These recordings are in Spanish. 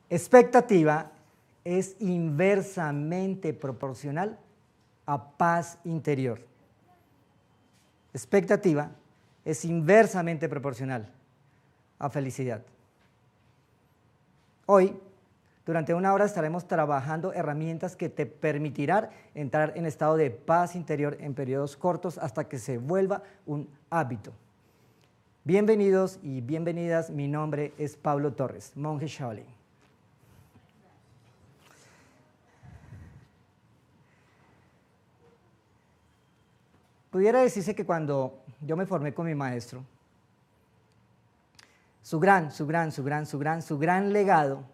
Expectativa es inversamente proporcional a paz interior. Expectativa es inversamente proporcional a felicidad. Hoy, durante una hora estaremos trabajando herramientas que te permitirán entrar en estado de paz interior en periodos cortos hasta que se vuelva un hábito. Bienvenidos y bienvenidas, mi nombre es Pablo Torres, monje Shaolin. Pudiera decirse que cuando yo me formé con mi maestro, su gran legado,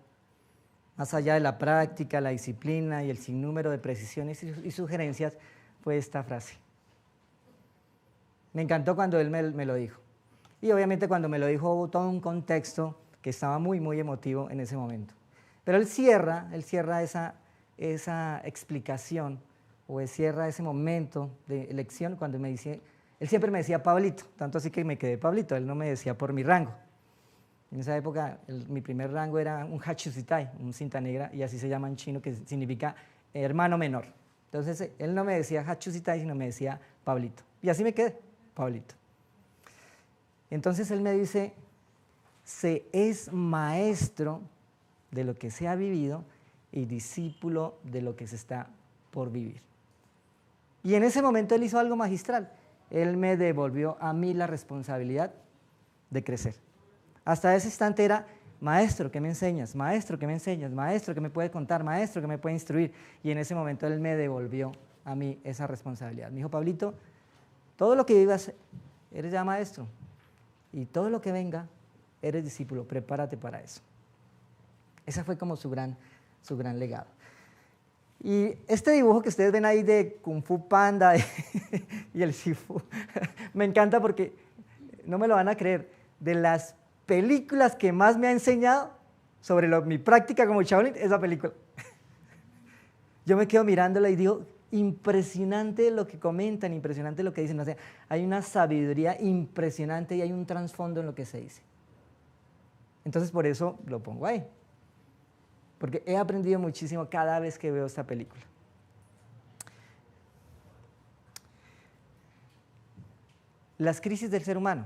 más allá de la práctica, la disciplina y el sinnúmero de precisiones y sugerencias, fue esta frase. Me encantó cuando él me lo dijo. Y obviamente cuando me lo dijo hubo todo un contexto que estaba muy emotivo en ese momento. Pero él cierra esa explicación, o cierra ese momento de elección cuando me dice, él siempre me decía Pablito, tanto así que me quedé Pablito, él no me decía por mi rango. En esa época mi primer rango era un Hachusitai, un cinta negra, y así se llama en chino, que significa hermano menor. Entonces él no me decía Hachusitai, sino me decía Pablito. Y así me quedé, Pablito. Entonces él me dice, se es maestro de lo que se ha vivido y discípulo de lo que se está por vivir. Y en ese momento él hizo algo magistral. Él me devolvió a mí la responsabilidad de crecer. Hasta ese instante era, maestro, ¿qué me enseñas? Maestro, ¿qué me enseñas? Maestro, ¿qué me puede contar? Maestro, ¿qué me puede instruir? Y en ese momento él me devolvió a mí esa responsabilidad. Me dijo, Pablito, todo lo que vivas, eres ya maestro. Y todo lo que venga, eres discípulo. Prepárate para eso. Ese fue como su gran legado. Y este dibujo que ustedes ven ahí de Kung Fu Panda y el Shifu, me encanta porque, no me lo van a creer, de las películas que más me ha enseñado sobre mi práctica como Shaolin, esa película. Yo me quedo mirándola y digo, impresionante lo que comentan, impresionante lo que dicen. O sea, hay una sabiduría impresionante y hay un trasfondo en lo que se dice. Entonces por eso lo pongo ahí. Porque he aprendido muchísimo cada vez que veo esta película. Las crisis del ser humano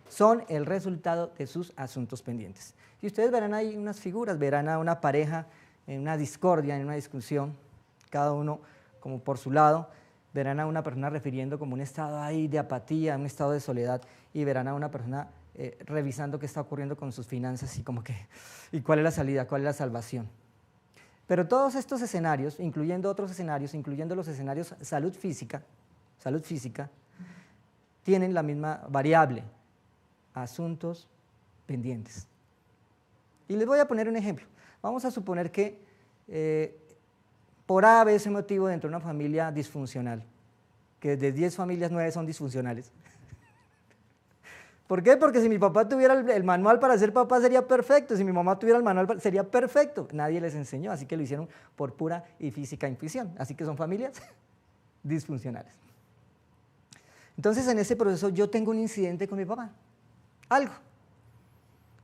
son el resultado de sus asuntos pendientes. Y ustedes verán ahí unas figuras, verán a una pareja en una discordia, en una discusión, cada uno como por su lado, verán a una persona refiriendo como un estado ahí de apatía, un estado de soledad, y verán a una persona revisando qué está ocurriendo con sus finanzas y como que, ¿y cuál es la salida, cuál es la salvación? Pero todos estos escenarios, incluyendo otros escenarios, incluyendo los escenarios salud física, tienen la misma variable, asuntos pendientes. Y les voy a poner un ejemplo. Vamos a suponer que por A, B, ese motivo dentro de una familia disfuncional, que de 10 familias 9 son disfuncionales. ¿Por qué? Porque si mi papá tuviera el manual para ser papá sería perfecto, si mi mamá tuviera el manual sería perfecto. Nadie les enseñó, así que lo hicieron por pura y física intuición. Así que son familias disfuncionales. Entonces en ese proceso yo tengo un incidente con mi papá, algo.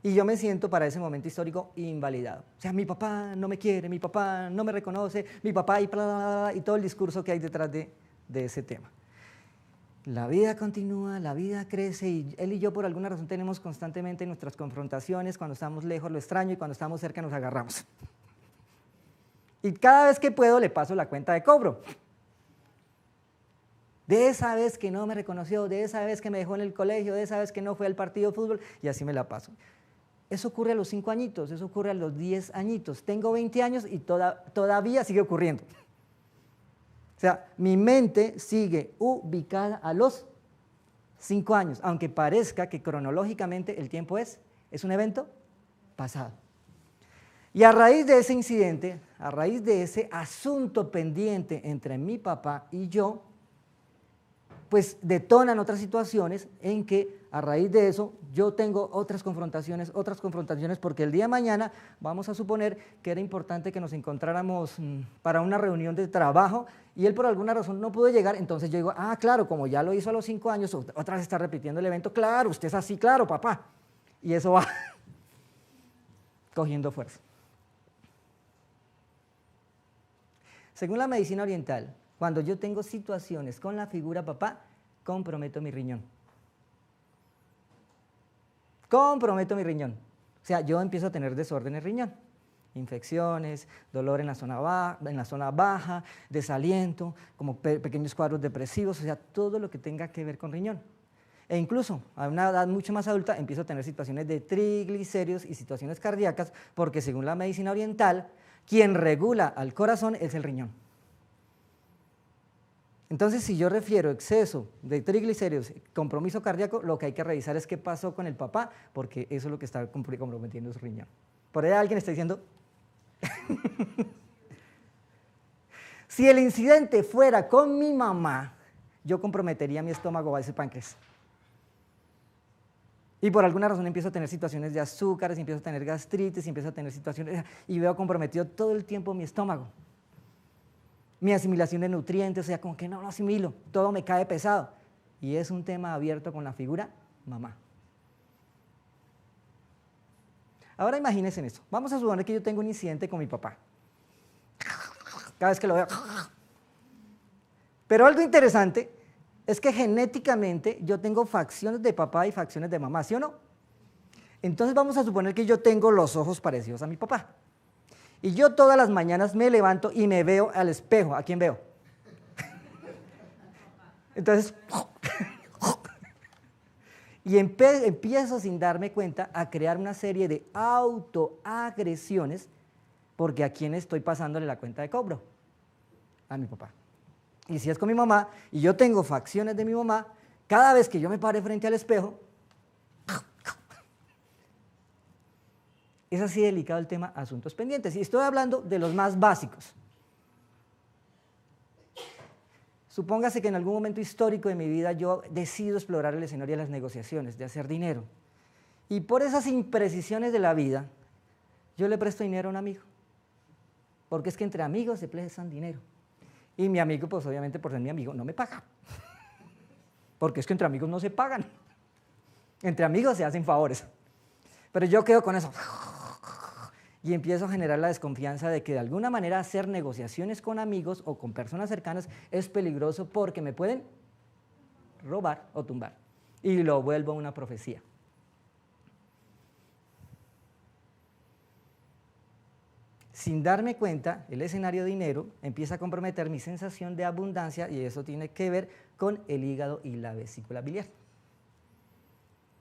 Y yo me siento para ese momento histórico invalidado. O sea, mi papá no me quiere, mi papá no me reconoce, mi papá y bla, bla, bla, y todo el discurso que hay detrás de ese tema. La vida continúa, la vida crece y él y yo por alguna razón tenemos constantemente nuestras confrontaciones, cuando estamos lejos lo extraño y cuando estamos cerca nos agarramos. Y cada vez que puedo le paso la cuenta de cobro. De esa vez que no me reconoció, de esa vez que me dejó en el colegio, de esa vez que no fue al partido de fútbol y así me la paso. Eso ocurre a los 5 añitos, eso ocurre a los 10 añitos. Tengo 20 años y todavía sigue ocurriendo. O sea, mi mente sigue ubicada a los 5 años, aunque parezca que cronológicamente el tiempo es un evento pasado. Y a raíz de ese incidente, a raíz de ese asunto pendiente entre mi papá y yo, pues detonan otras situaciones en que a raíz de eso yo tengo otras confrontaciones, porque el día de mañana vamos a suponer que era importante que nos encontráramos para una reunión de trabajo y él por alguna razón no pudo llegar, entonces yo digo, ah, claro, como ya lo hizo a los 5 años, otra vez está repitiendo el evento, claro, usted es así, claro, papá, y eso va cogiendo fuerza. Según la medicina oriental, cuando yo tengo situaciones con la figura papá, comprometo mi riñón. Comprometo mi riñón. O sea, yo empiezo a tener desorden en el riñón. Infecciones, dolor en la zona baja, desaliento, como pequeños cuadros depresivos, o sea, todo lo que tenga que ver con riñón. E incluso a una edad mucho más adulta empiezo a tener situaciones de triglicéridos y situaciones cardíacas, porque según la medicina oriental, quien regula al corazón es el riñón. Entonces, si yo refiero exceso de triglicéridos, compromiso cardíaco, lo que hay que revisar es qué pasó con el papá, porque eso es lo que está comprometiendo su riñón. Por ahí alguien está diciendo, si el incidente fuera con mi mamá, yo comprometería mi estómago a ese páncreas. Y por alguna razón empiezo a tener situaciones de azúcares, empiezo a tener gastritis, empiezo a tener situaciones, y veo comprometido todo el tiempo mi estómago. Mi asimilación de nutrientes, o sea, como que no asimilo, todo me cae pesado. Y es un tema abierto con la figura mamá. Ahora imagínense en esto. Vamos a suponer que yo tengo un incidente con mi papá. Cada vez que lo veo. Pero algo interesante es que genéticamente yo tengo facciones de papá y facciones de mamá, ¿sí o no? Entonces vamos a suponer que yo tengo los ojos parecidos a mi papá. Y yo todas las mañanas me levanto y me veo al espejo. ¿A quién veo? Entonces, y empiezo sin darme cuenta a crear una serie de autoagresiones, porque a quién estoy pasándole la cuenta de cobro, a mi papá. Y si es con mi mamá, y yo tengo facciones de mi mamá, cada vez que yo me pare frente al espejo, es así delicado el tema asuntos pendientes. Y estoy hablando de los más básicos. Supóngase que en algún momento histórico de mi vida yo decido explorar el escenario de las negociaciones, de hacer dinero. Y por esas imprecisiones de la vida, yo le presto dinero a un amigo. Porque es que entre amigos se prestan dinero. Y mi amigo, pues obviamente por ser mi amigo, no me paga. Porque es que entre amigos no se pagan. Entre amigos se hacen favores. Pero yo quedo con eso. Y empiezo a generar la desconfianza de que de alguna manera hacer negociaciones con amigos o con personas cercanas es peligroso porque me pueden robar o tumbar. Y lo vuelvo una profecía. Sin darme cuenta, el escenario de dinero empieza a comprometer mi sensación de abundancia y eso tiene que ver con el hígado y la vesícula biliar.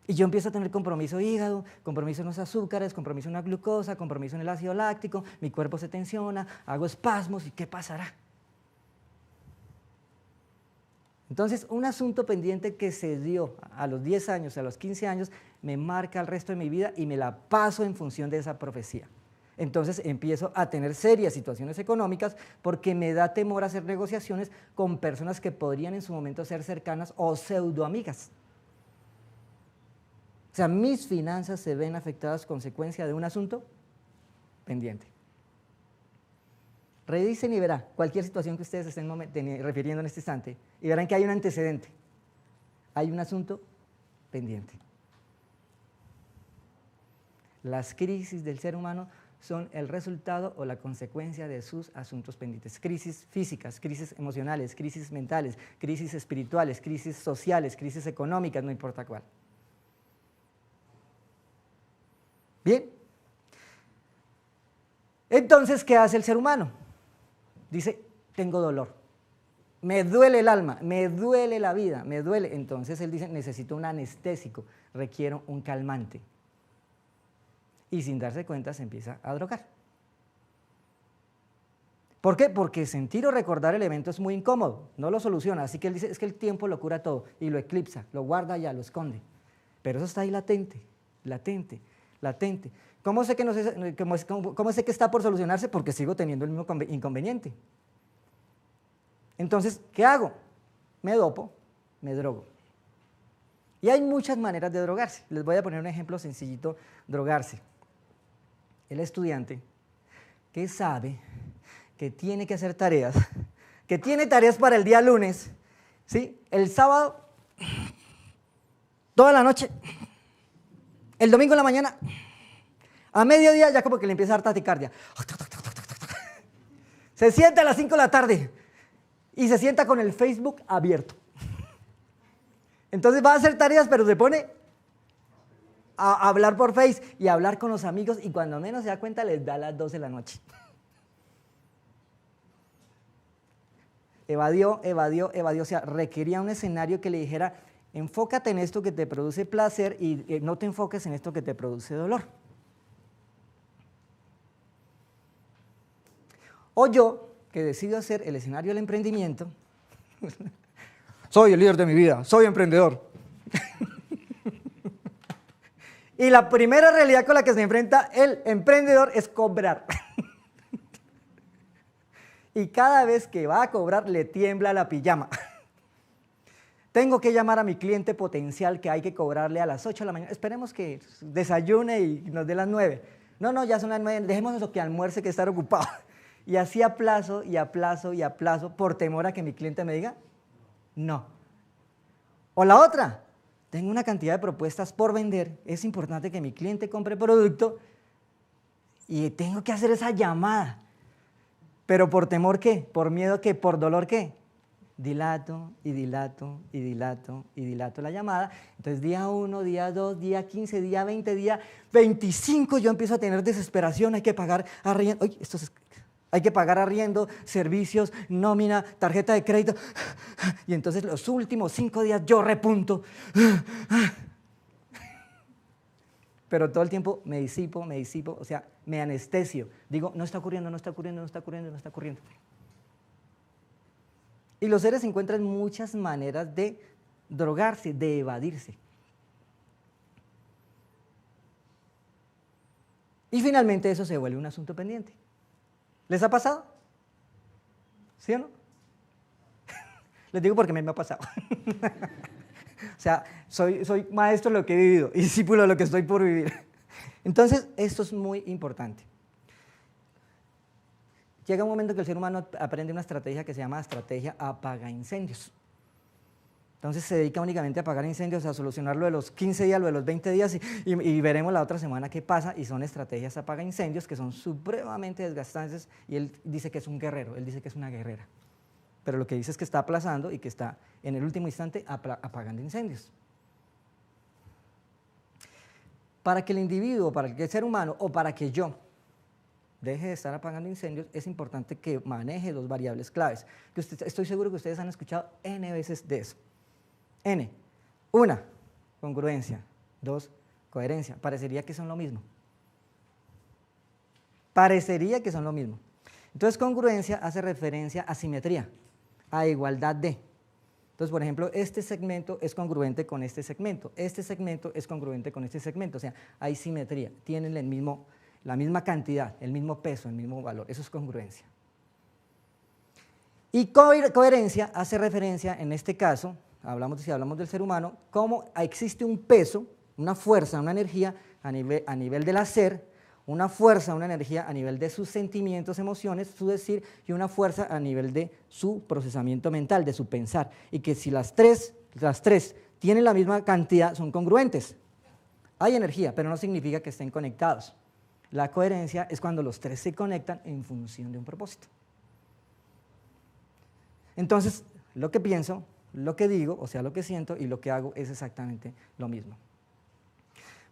Y yo empiezo a tener compromiso hígado, compromiso en los azúcares, compromiso en la glucosa, compromiso en el ácido láctico, mi cuerpo se tensiona, hago espasmos y ¿qué pasará? Entonces, un asunto pendiente que se dio a los 10 años, a los 15 años, me marca el resto de mi vida y me la paso en función de esa profecía. Entonces empiezo a tener serias situaciones económicas porque me da temor hacer negociaciones con personas que podrían en su momento ser cercanas o pseudoamigas. O sea, mis finanzas se ven afectadas consecuencia de un asunto pendiente. Revisen y verán cualquier situación que ustedes estén refiriendo en este instante y verán que hay un antecedente, hay un asunto pendiente. Las crisis del ser humano son el resultado o la consecuencia de sus asuntos pendientes. Crisis físicas, crisis emocionales, crisis mentales, crisis espirituales, crisis sociales, crisis económicas, no importa cuál. Bien. Entonces, ¿qué hace el ser humano? Dice, tengo dolor, me duele el alma, me duele la vida, me duele. Entonces él dice, necesito un anestésico, requiero un calmante. Y sin darse cuenta se empieza a drogar. ¿Por qué? Porque sentir o recordar el evento es muy incómodo, no lo soluciona. Así que él dice, es que el tiempo lo cura todo y lo eclipsa, lo guarda allá, lo esconde. Pero eso está ahí latente, latente, latente. ¿Cómo sé que está por solucionarse? Porque sigo teniendo el mismo inconveniente. Entonces, ¿qué hago? Me dopo, me drogo. Y hay muchas maneras de drogarse. Les voy a poner un ejemplo sencillito, drogarse. El estudiante que sabe que tiene que hacer tareas, que tiene tareas para el día lunes, ¿sí? El sábado, toda la noche, el domingo en la mañana, A mediodía ya como que le empieza a dar taquicardia. Se sienta a las 5 de la tarde y se sienta con el Facebook abierto. Entonces va a hacer tareas, pero se pone a hablar por Face y a hablar con los amigos y cuando menos se da cuenta les da a las 12 de la noche. Evadió, o sea, requería un escenario que le dijera, enfócate en esto que te produce placer y no te enfoques en esto que te produce dolor. O yo, que decido hacer el escenario del emprendimiento, soy el líder de mi vida, soy emprendedor. Y la primera realidad con la que se enfrenta el emprendedor es cobrar. Y cada vez que va a cobrar le tiembla la pijama. Tengo que llamar a mi cliente potencial que hay que cobrarle a las 8 de la mañana. Esperemos que desayune y nos dé las 9. No, ya son las 9, dejemos eso que almuerce, que estar ocupado. Y así aplazo y aplazo y aplazo por temor a que mi cliente me diga no. O la otra, tengo una cantidad de propuestas por vender, es importante que mi cliente compre producto y tengo que hacer esa llamada. ¿Pero por temor qué? ¿Por miedo qué? ¿Por dolor qué? Dilato y dilato y dilato y dilato la llamada. Entonces día 1, día 2, día 15, día 20, día 25 yo empiezo a tener desesperación, hay que pagar arriendo. Oye, hay que pagar arriendo, servicios, nómina, tarjeta de crédito. Y entonces los últimos 5 días yo repunto. Pero todo el tiempo me disipo, o sea, me anestesio. Digo, no está ocurriendo, no está ocurriendo, no está ocurriendo, no está ocurriendo. Y los seres encuentran muchas maneras de drogarse, de evadirse. Y finalmente eso se vuelve un asunto pendiente. ¿Les ha pasado? ¿Sí o no? Les digo porque me ha pasado. O sea, soy maestro de lo que he vivido y discípulo de lo que estoy por vivir. Entonces, esto es muy importante. Llega un momento que el ser humano aprende una estrategia que se llama estrategia apaga incendios. Entonces se dedica únicamente a apagar incendios, a solucionar lo de los 15 días, lo de los 20 días y veremos la otra semana qué pasa y son estrategias apaga incendios que son supremamente desgastantes y él dice que es un guerrero, él dice que es una guerrera. Pero lo que dice es que está aplazando y que está en el último instante apagando incendios. Para que el individuo, para que el ser humano o para que yo deje de estar apagando incendios, es importante que maneje 2 variables claves. Que estoy seguro que ustedes han escuchado N veces de eso. N. 1, congruencia. 2, coherencia. Parecería que son lo mismo. Parecería que son lo mismo. Entonces, congruencia hace referencia a simetría, a igualdad de. Entonces, por ejemplo, este segmento es congruente con este segmento es congruente con este segmento, o sea, hay simetría, tienen la misma cantidad, el mismo peso, el mismo valor, eso es congruencia. Y coherencia hace referencia, en este caso, si hablamos del ser humano, cómo existe un peso, una fuerza, una energía a nivel del hacer, una fuerza, una energía a nivel de sus sentimientos, emociones, su decir, y una fuerza a nivel de su procesamiento mental, de su pensar. Y que si las tres tienen la misma cantidad, son congruentes. Hay energía, pero no significa que estén conectados. La coherencia es cuando los 3 se conectan en función de un propósito. Entonces, lo que pienso, lo que digo, o sea, lo que siento y lo que hago es exactamente lo mismo.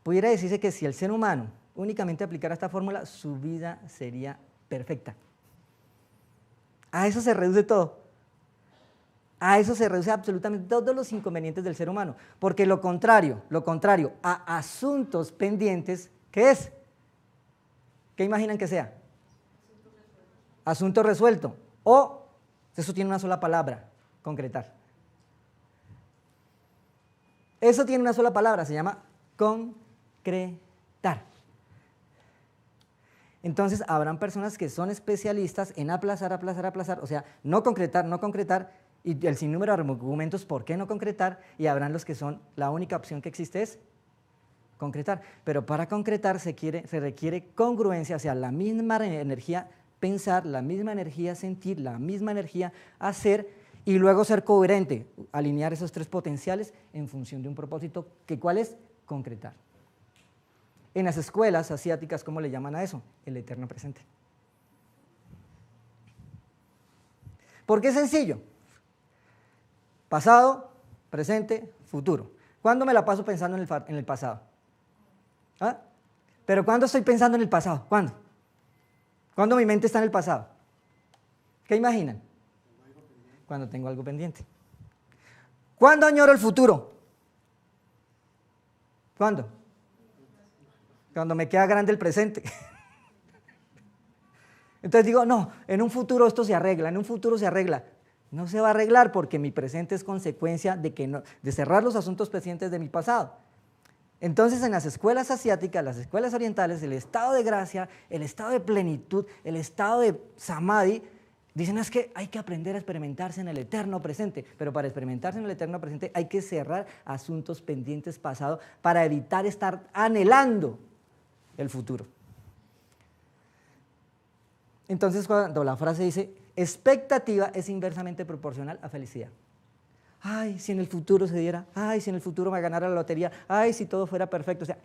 Pudiera decirse que si el ser humano únicamente aplicara esta fórmula, su vida sería perfecta. A eso se reduce todo. A eso se reduce absolutamente todos los inconvenientes del ser humano. Porque lo contrario a asuntos pendientes, ¿qué es? ¿Qué imaginan que sea? Asunto resuelto. O, eso tiene una sola palabra, concretar. Eso tiene una sola palabra, se llama concretar. Entonces, habrán personas que son especialistas en aplazar, o sea, no concretar, y el sinnúmero de argumentos por qué no concretar, y habrán los que son, la única opción que existe es concretar. Pero para concretar se requiere congruencia, o sea, la misma energía pensar, la misma energía sentir, la misma energía hacer, y luego ser coherente, alinear esos 3 potenciales en función de un propósito, que ¿cuál es? Concretar. En las escuelas asiáticas, ¿cómo le llaman a eso? El eterno presente. ¿Por qué es sencillo? Pasado, presente, futuro. ¿Cuándo me la paso pensando en el pasado? ¿Ah? ¿Pero cuándo estoy pensando en el pasado? ¿Cuándo? ¿Cuándo mi mente está en el pasado? ¿Qué imaginan? Cuando tengo algo pendiente. ¿Cuándo añoro el futuro? ¿Cuándo? Cuando me queda grande el presente. Entonces digo, no, en un futuro esto se arregla, en un futuro se arregla. No se va a arreglar porque mi presente es consecuencia de cerrar los asuntos pendientes de mi pasado. Entonces en las escuelas asiáticas, las escuelas orientales, el estado de gracia, el estado de plenitud, el estado de samadhi, dicen es que hay que aprender a experimentarse en el eterno presente, pero para experimentarse en el eterno presente hay que cerrar asuntos pendientes pasados para evitar estar anhelando el futuro. Entonces cuando la frase dice, expectativa es inversamente proporcional a felicidad. Ay, si en el futuro se diera, ay, si en el futuro me ganara la lotería, ay, si todo fuera perfecto. O sea,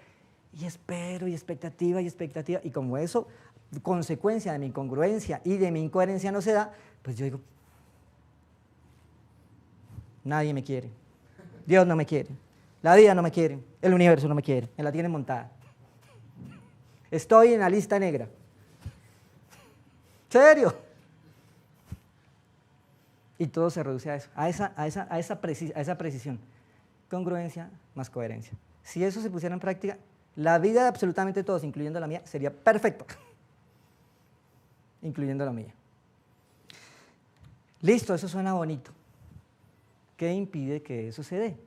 y espero, y expectativa, y como eso, consecuencia de mi incongruencia y de mi incoherencia no se da, pues yo digo, nadie me quiere, Dios no me quiere, la vida no me quiere, el universo no me quiere, me la tienen montada. Estoy en la lista negra. ¿Serio? Y todo se reduce a eso, a esa precisión. Congruencia más coherencia. Si eso se pusiera en práctica, la vida de absolutamente todos, incluyendo la mía, sería perfecta. Incluyendo la mía. Listo, eso suena bonito. ¿Qué impide que eso se dé?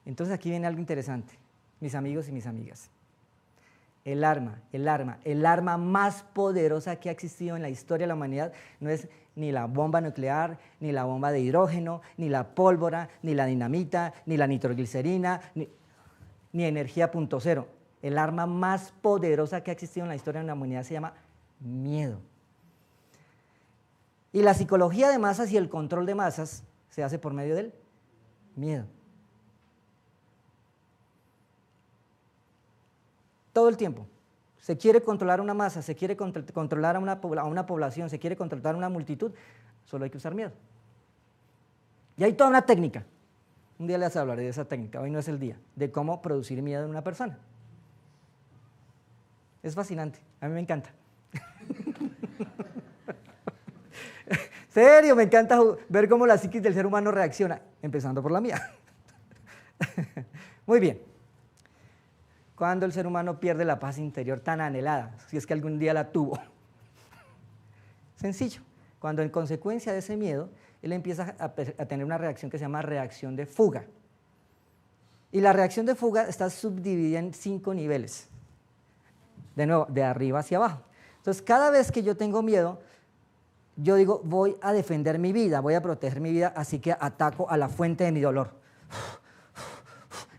Entonces aquí viene algo interesante, mis amigos y mis amigas. El arma más poderosa que ha existido en la historia de la humanidad no es ni la bomba nuclear, ni la bomba de hidrógeno, ni la pólvora, ni la dinamita, ni la nitroglicerina, ni energía punto cero. El arma más poderosa que ha existido en la historia de la humanidad se llama miedo. Y la psicología de masas y el control de masas se hace por medio del miedo. Todo el tiempo. Se quiere controlar una masa, se quiere controlar a una población, se quiere controlar a una multitud, solo hay que usar miedo. Y hay toda una técnica. Un día les hablaré de esa técnica, hoy no es el día, de cómo producir miedo en una persona. Es fascinante, a mí me encanta. Serio, me encanta ver cómo la psiquis del ser humano reacciona, empezando por la mía. Muy bien. Cuando el ser humano pierde la paz interior tan anhelada, si es que algún día la tuvo. Sencillo, cuando en consecuencia de ese miedo, él empieza a tener una reacción que se llama reacción de fuga. Y la reacción de fuga está subdividida en 5 niveles. De nuevo, de arriba hacia abajo. Entonces, cada vez que yo tengo miedo, yo digo, voy a defender mi vida, voy a proteger mi vida, así que ataco a la fuente de mi dolor.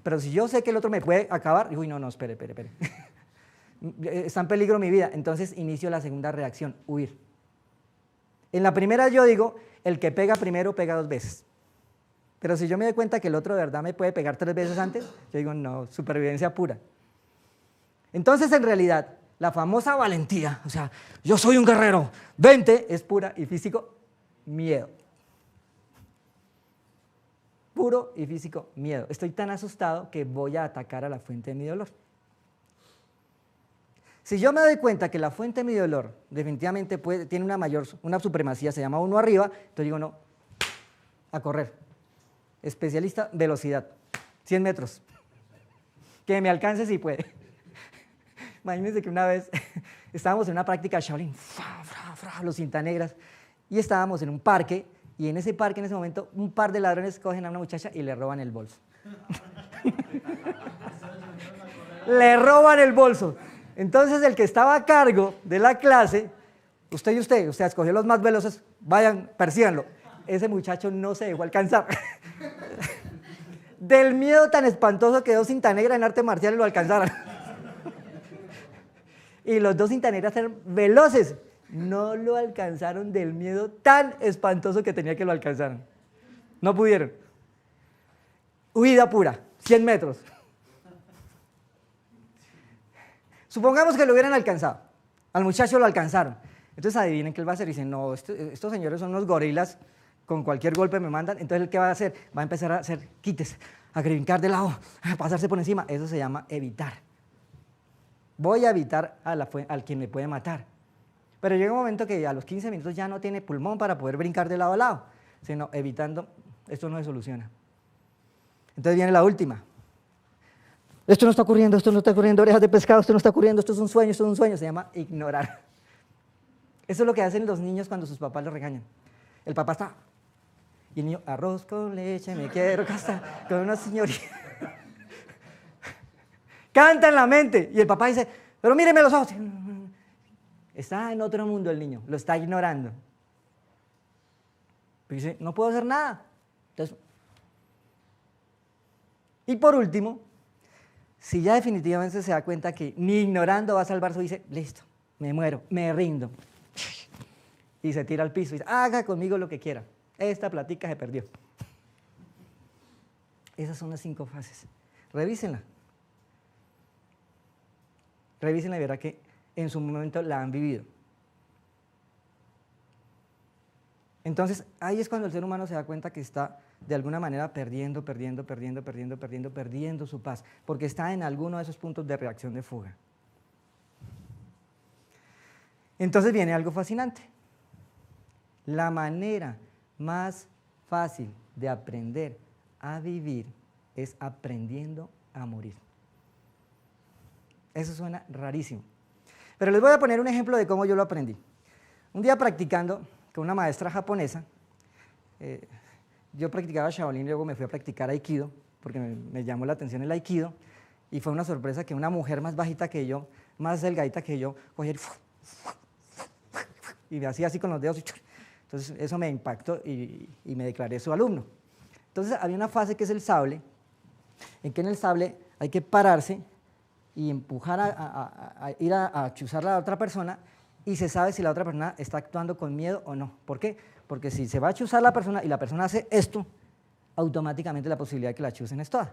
Pero si yo sé que el otro me puede acabar, digo, no, espere. Está en peligro mi vida. Entonces inicio la segunda reacción, huir. En la primera yo digo, el que pega primero pega 2 veces. Pero si yo me doy cuenta que el otro de verdad me puede pegar 3 veces antes, yo digo, no, supervivencia pura. Entonces en realidad, la famosa valentía, o sea, yo soy un guerrero, 20 es pura y físico miedo. Puro y físico miedo. Estoy tan asustado que voy a atacar a la fuente de mi dolor. Si yo me doy cuenta que la fuente de mi dolor definitivamente tiene una supremacía, se llama uno arriba, entonces digo, no, a correr. Especialista, velocidad, 100 metros. Que me alcance si puede. Imagínense que una vez estábamos en una práctica Shaolin, los cintanegras, y estábamos en un parque, y en ese parque, en ese momento, un par de ladrones cogen a una muchacha y le roban el bolso. Le roban el bolso. Entonces, el que estaba a cargo de la clase, usted escogió los más veloces, vayan, persíganlo. Ese muchacho no se dejó alcanzar. Del miedo tan espantoso que 2 cintanegras en arte marcial lo alcanzaron. Y los 2 cintanegras eran veloces. No lo alcanzaron del miedo tan espantoso que tenía que lo alcanzaran. No pudieron. Huida pura, 100 metros. Supongamos que lo hubieran alcanzado. Al muchacho lo alcanzaron. Entonces adivinen qué él va a hacer. Dicen, no, estos señores son unos gorilas, con cualquier golpe me mandan. Entonces, ¿qué va a hacer? Va a empezar a hacer quites, a brincar de lado, a pasarse por encima. Eso se llama evitar. Voy a evitar al quien me puede matar. Pero llega un momento que a los 15 minutos ya no tiene pulmón para poder brincar de lado a lado, sino evitando, esto no se soluciona. Entonces viene la última. Esto no está ocurriendo, orejas de pescado, esto no está ocurriendo, esto es un sueño, se llama ignorar. Eso es lo que hacen los niños cuando sus papás los regañan. El papá está, y el niño, arroz con leche, me quiero casar con una señorita. Canta en la mente, y el papá dice, pero míreme los ojos. Está en otro mundo el niño, lo está ignorando. Y dice, no puedo hacer nada. Entonces, y por último, si ya definitivamente se da cuenta que ni ignorando va a salvar su vida, dice, listo, me muero, me rindo. Y se tira al piso y dice, haga conmigo lo que quiera. Esta platica se perdió. Esas son las 5 fases. Revísenla. Revísenla y verá que en su momento la han vivido. Entonces, ahí es cuando el ser humano se da cuenta que está de alguna manera perdiendo su paz, porque está en alguno de esos puntos de reacción de fuga. Entonces viene algo fascinante. La manera más fácil de aprender a vivir es aprendiendo a morir. Eso suena rarísimo. Pero les voy a poner un ejemplo de cómo yo lo aprendí. Un día practicando con una maestra japonesa, yo practicaba Shaolin, luego me fui a practicar Aikido, porque me llamó la atención el Aikido, y fue una sorpresa que una mujer más bajita que yo, más delgadita que yo, cogía y me hacía así con los dedos. Entonces eso me impactó y me declaré su alumno. Entonces había una fase que es el sable, en que en el sable hay que pararse y empujar a ir a chuzar a la otra persona, y se sabe si la otra persona está actuando con miedo o no. ¿Por qué? Porque si se va a chuzar la persona y la persona hace esto, automáticamente la posibilidad de que la chuzen es toda.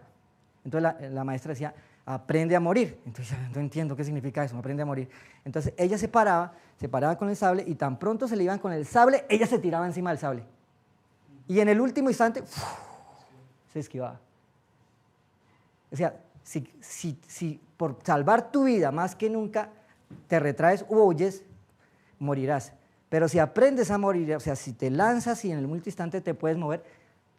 Entonces la maestra decía, aprende a morir. Entonces no entiendo qué significa eso, aprende a morir. Entonces ella se paraba con el sable, y tan pronto se le iban con el sable, ella se tiraba encima del sable. Y en el último instante, se esquivaba. O sea, si por salvar tu vida más que nunca te retraes u huyes, morirás. Pero si aprendes a morir, o sea, si te lanzas y en el último instante te puedes mover,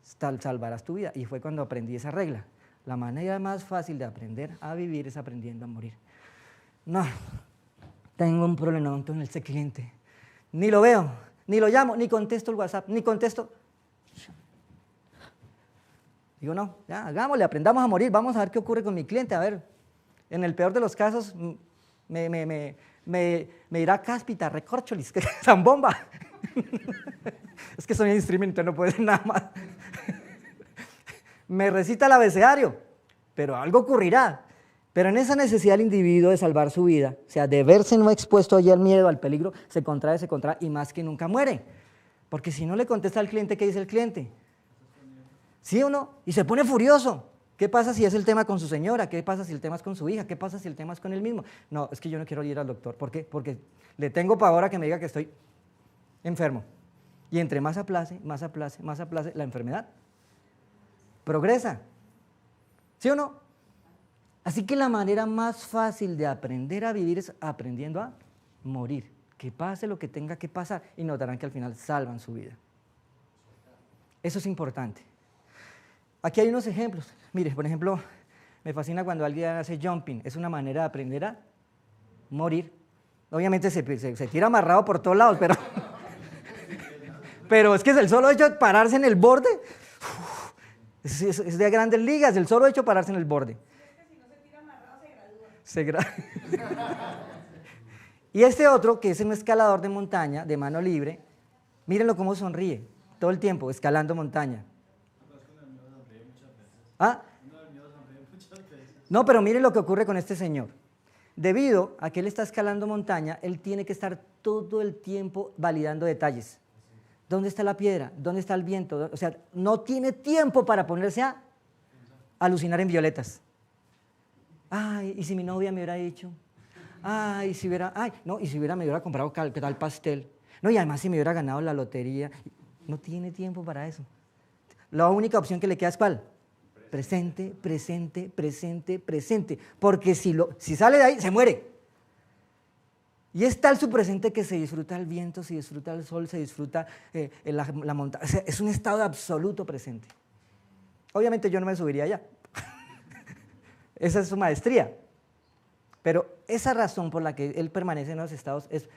salvarás tu vida. Y fue cuando aprendí esa regla. La manera más fácil de aprender a vivir es aprendiendo a morir. No, tengo un problema con este cliente. Ni lo veo, ni lo llamo, ni contesto el WhatsApp, ni contesto. Digo, no, ya, hagámosle, aprendamos a morir, vamos a ver qué ocurre con mi cliente. A ver, en el peor de los casos, me dirá cáspita, recorcholis, zambomba. Es que soy en streaming, entonces no puedo decir nada más. Me recita el abecedario, pero algo ocurrirá. Pero en esa necesidad del individuo de salvar su vida, o sea, de verse no expuesto allí al miedo, al peligro, se contrae y más que nunca muere. Porque si no le contesta al cliente, ¿qué dice el cliente? ¿Sí o no? Y se pone furioso. ¿Qué pasa si es el tema con su señora? ¿Qué pasa si el tema es con su hija? ¿Qué pasa si el tema es con él mismo? No, es que yo no quiero ir al doctor. ¿Por qué? Porque le tengo pavor a que me diga que estoy enfermo. Y entre más aplace, la enfermedad progresa. ¿Sí o no? Así que la manera más fácil de aprender a vivir es aprendiendo a morir. Que pase lo que tenga que pasar, y notarán que al final salvan su vida. Eso es importante. Aquí hay unos ejemplos. Mire, por ejemplo, me fascina cuando alguien hace jumping. Es una manera de aprender a morir. Obviamente se tira amarrado por todos lados, pero es que es el solo hecho de pararse en el borde. Es de grandes ligas, el solo hecho de pararse en el borde. Si no se tira amarrado, se gradúa. Y este otro, que es un escalador de montaña, de mano libre, mírenlo cómo sonríe todo el tiempo, escalando montaña. ¿Ah? No, pero miren lo que ocurre con este señor. Debido a que él está escalando montaña, él tiene que estar todo el tiempo validando detalles. ¿Dónde está la piedra? ¿Dónde está el viento? O sea, no tiene tiempo para ponerse a alucinar en violetas. Ay, ¿y si mi novia me hubiera dicho? Ay, si hubiera, ay, no, y si hubiera, me hubiera comprado tal pastel. No, y además si me hubiera ganado la lotería. No tiene tiempo para eso. La única opción que le queda es ¿cuál? Presente, presente, presente, presente. Porque si sale de ahí, se muere. Y es tal su presente que se disfruta el viento, se disfruta el sol, se disfruta la montaña. O sea, es un estado de absoluto presente. Obviamente yo no me subiría allá. Esa es su maestría. Pero esa razón por la que él permanece en los estados es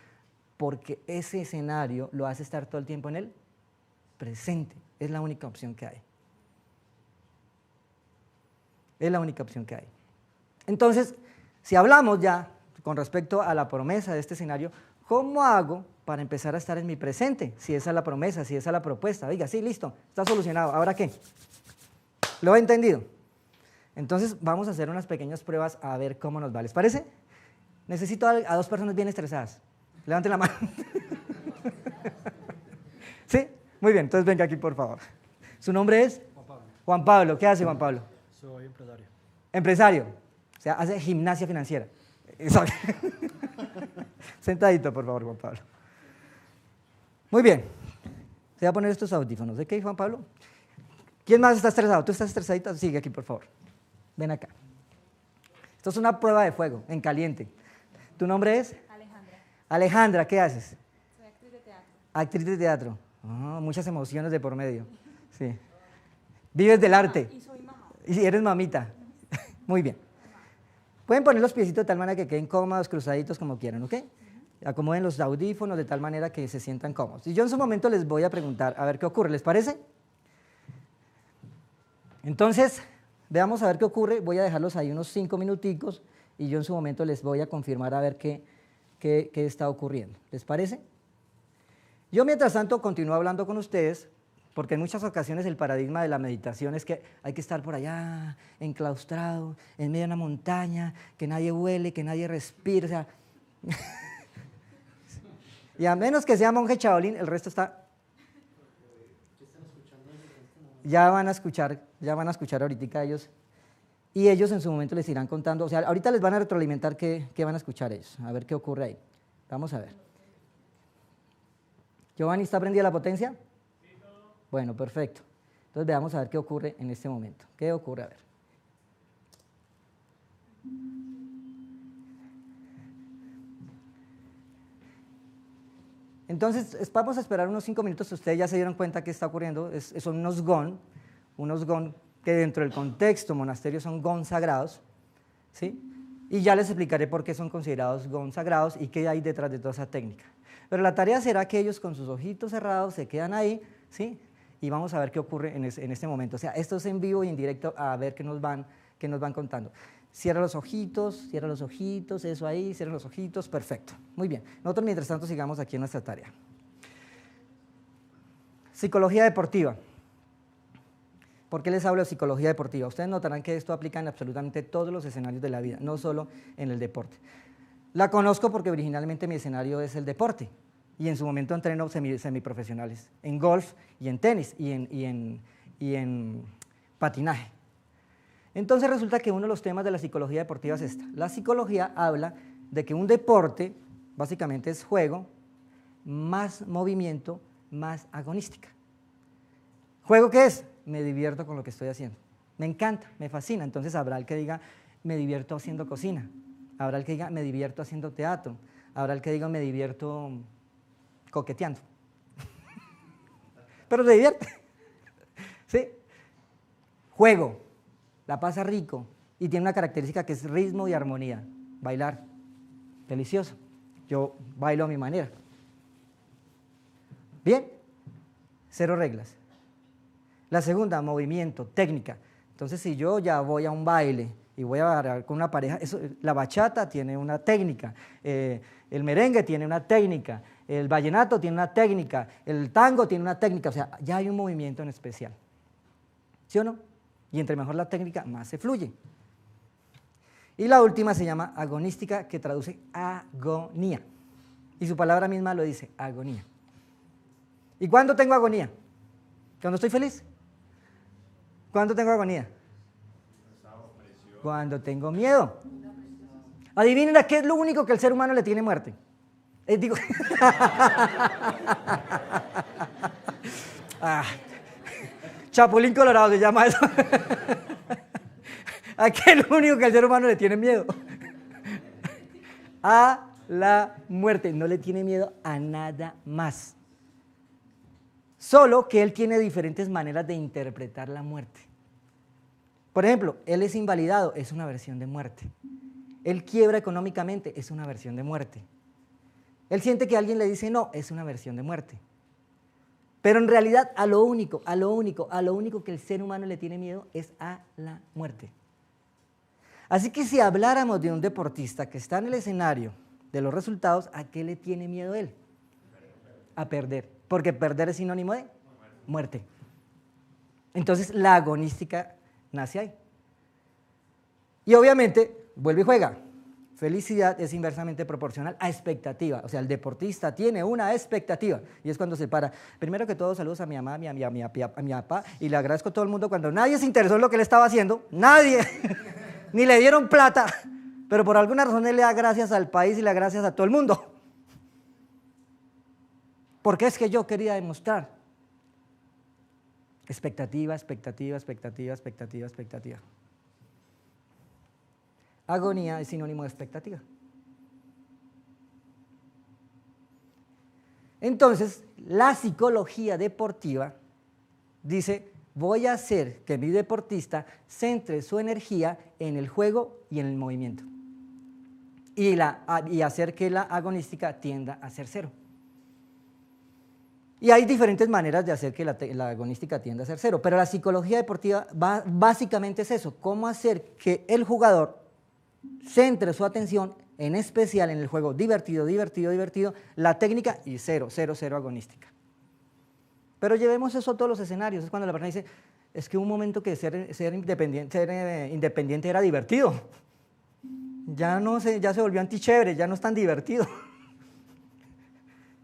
porque ese escenario lo hace estar todo el tiempo en el presente. Es la única opción que hay. Es la única opción que hay. Entonces, si hablamos ya con respecto a la promesa de este escenario, ¿cómo hago para empezar a estar en mi presente? Si esa es la promesa, si esa es la propuesta. Oiga, sí, listo, está solucionado. ¿Ahora qué? ¿Lo he entendido? Entonces, vamos a hacer unas pequeñas pruebas a ver cómo nos va. ¿Les parece? Necesito a dos personas bien estresadas. Levanten la mano. ¿Sí? Muy bien, entonces venga aquí, por favor. ¿Su nombre es? Juan Pablo. Juan Pablo, ¿qué hace Juan Pablo? Soy empresario. Empresario, o sea, hace gimnasia financiera. Sentadito, por favor, Juan Pablo. Muy bien, se va a poner estos audífonos. ¿De qué, Juan Pablo? ¿Quién más está estresado? ¿Tú estás estresadito? Sigue aquí, por favor. Ven acá. Esto es una prueba de fuego, en caliente. ¿Tu nombre es? Alejandra. Alejandra, ¿qué haces? Soy actriz de teatro. Actriz de teatro. Muchas emociones de por medio. Sí. Vives del arte. Y soy mamá. Y eres mamita. Muy bien. Pueden poner los piecitos de tal manera que queden cómodos, cruzaditos como quieran, ¿ok? Acomoden los audífonos de tal manera que se sientan cómodos. Y yo en su momento les voy a preguntar a ver qué ocurre, ¿les parece? Entonces, veamos a ver qué ocurre. Voy a dejarlos ahí unos 5 minuticos y yo en su momento les voy a confirmar a ver qué está ocurriendo. ¿Les parece? Yo, mientras tanto, continúo hablando con ustedes, porque en muchas ocasiones el paradigma de la meditación es que hay que estar por allá, enclaustrado, en medio de una montaña, que nadie huele, que nadie respire, o sea... Y a menos que sea monje Shaolin, el resto está... Ya van a escuchar ahorita ellos, y ellos en su momento les irán contando, o sea, ahorita les van a retroalimentar qué van a escuchar ellos, a ver qué ocurre ahí. Vamos a ver. ¿Giovanni está prendida la potencia? Sí, todo. Bueno, perfecto. Entonces veamos a ver qué ocurre en este momento. ¿Qué ocurre? A ver. Entonces, vamos a esperar unos 5 minutos. Ustedes ya se dieron cuenta qué está ocurriendo. Son unos gon que dentro del contexto monasterio son gon sagrados, ¿sí? Y ya les explicaré por qué son considerados gon sagrados y qué hay detrás de toda esa técnica. Pero la tarea será que ellos con sus ojitos cerrados se quedan ahí, ¿sí? Y vamos a ver qué ocurre en este momento. O sea, esto es en vivo y en directo, a ver qué nos van contando. Cierra los ojitos, eso ahí, cierra los ojitos, perfecto. Muy bien. Nosotros, mientras tanto, sigamos aquí en nuestra tarea. Psicología deportiva. ¿Por qué les hablo de psicología deportiva? Ustedes notarán que esto aplica en absolutamente todos los escenarios de la vida, no solo en el deporte. La conozco porque originalmente mi escenario es el deporte y en su momento entreno semiprofesionales en golf y en tenis y en patinaje. Entonces resulta que uno de los temas de la psicología deportiva es esta. La psicología habla de que un deporte básicamente es juego, más movimiento, más agonística. ¿Juego qué es? Me divierto con lo que estoy haciendo. Me encanta, me fascina. Entonces habrá el que diga, me divierto haciendo cocina. Habrá el que diga, me divierto haciendo teatro. Habrá el que diga, me divierto coqueteando. Pero se divierte. ¿Sí? Juego, la pasa rico y tiene una característica que es ritmo y armonía. Bailar, delicioso. Yo bailo a mi manera. Bien, 0 reglas. La segunda, movimiento, técnica. Entonces, si yo ya voy a un baile y voy a bailar con una pareja, la bachata tiene una técnica, el merengue tiene una técnica, el vallenato tiene una técnica, el tango tiene una técnica, o sea, ya hay un movimiento en especial. ¿Sí o no? Y entre mejor la técnica, más se fluye. Y la última se llama agonística, que traduce agonía. Y su palabra misma lo dice, agonía. ¿Y cuándo tengo agonía? ¿Cuando estoy feliz? ¿Cuándo tengo agonía? Cuando tengo miedo. Adivinen a qué es lo único que el ser humano le tiene muerte. Digo... Chapulín Colorado se llama eso. ¿A qué es lo único que el ser humano le tiene miedo? A la muerte. No le tiene miedo a nada más. Solo que él tiene diferentes maneras de interpretar la muerte. Por ejemplo, él es invalidado, es una versión de muerte. Él quiebra económicamente, es una versión de muerte. Él siente que alguien le dice no, es una versión de muerte. Pero en realidad a lo único que el ser humano le tiene miedo es a la muerte. Así que si habláramos de un deportista que está en el escenario de los resultados, ¿a qué le tiene miedo él? A perder, porque perder es sinónimo de muerte. Entonces la agonística nace ahí. Y obviamente, vuelve y juega. Felicidad es inversamente proporcional a expectativa. O sea, el deportista tiene una expectativa y es cuando se para. Primero que todo, saludos a mi mamá, a mi papá, y le agradezco a todo el mundo cuando nadie se interesó en lo que él estaba haciendo, nadie, ni le dieron plata, pero por alguna razón él le da gracias al país y le da gracias a todo el mundo. Porque es que yo quería demostrar. Expectativa, expectativa, expectativa, expectativa, expectativa. Agonía es sinónimo de expectativa. Entonces, la psicología deportiva dice, voy a hacer que mi deportista centre su energía en el juego y en el movimiento. Y hacer que la agonística tienda a ser cero. Y hay diferentes maneras de hacer que la agonística tienda a ser cero, pero la psicología deportiva básicamente es eso, cómo hacer que el jugador centre su atención en especial en el juego divertido, la técnica y cero agonística. Pero llevemos eso a todos los escenarios. Es cuando la persona dice, es que hubo un momento que ser independiente era divertido. Ya se volvió antichévere, ya no es tan divertido.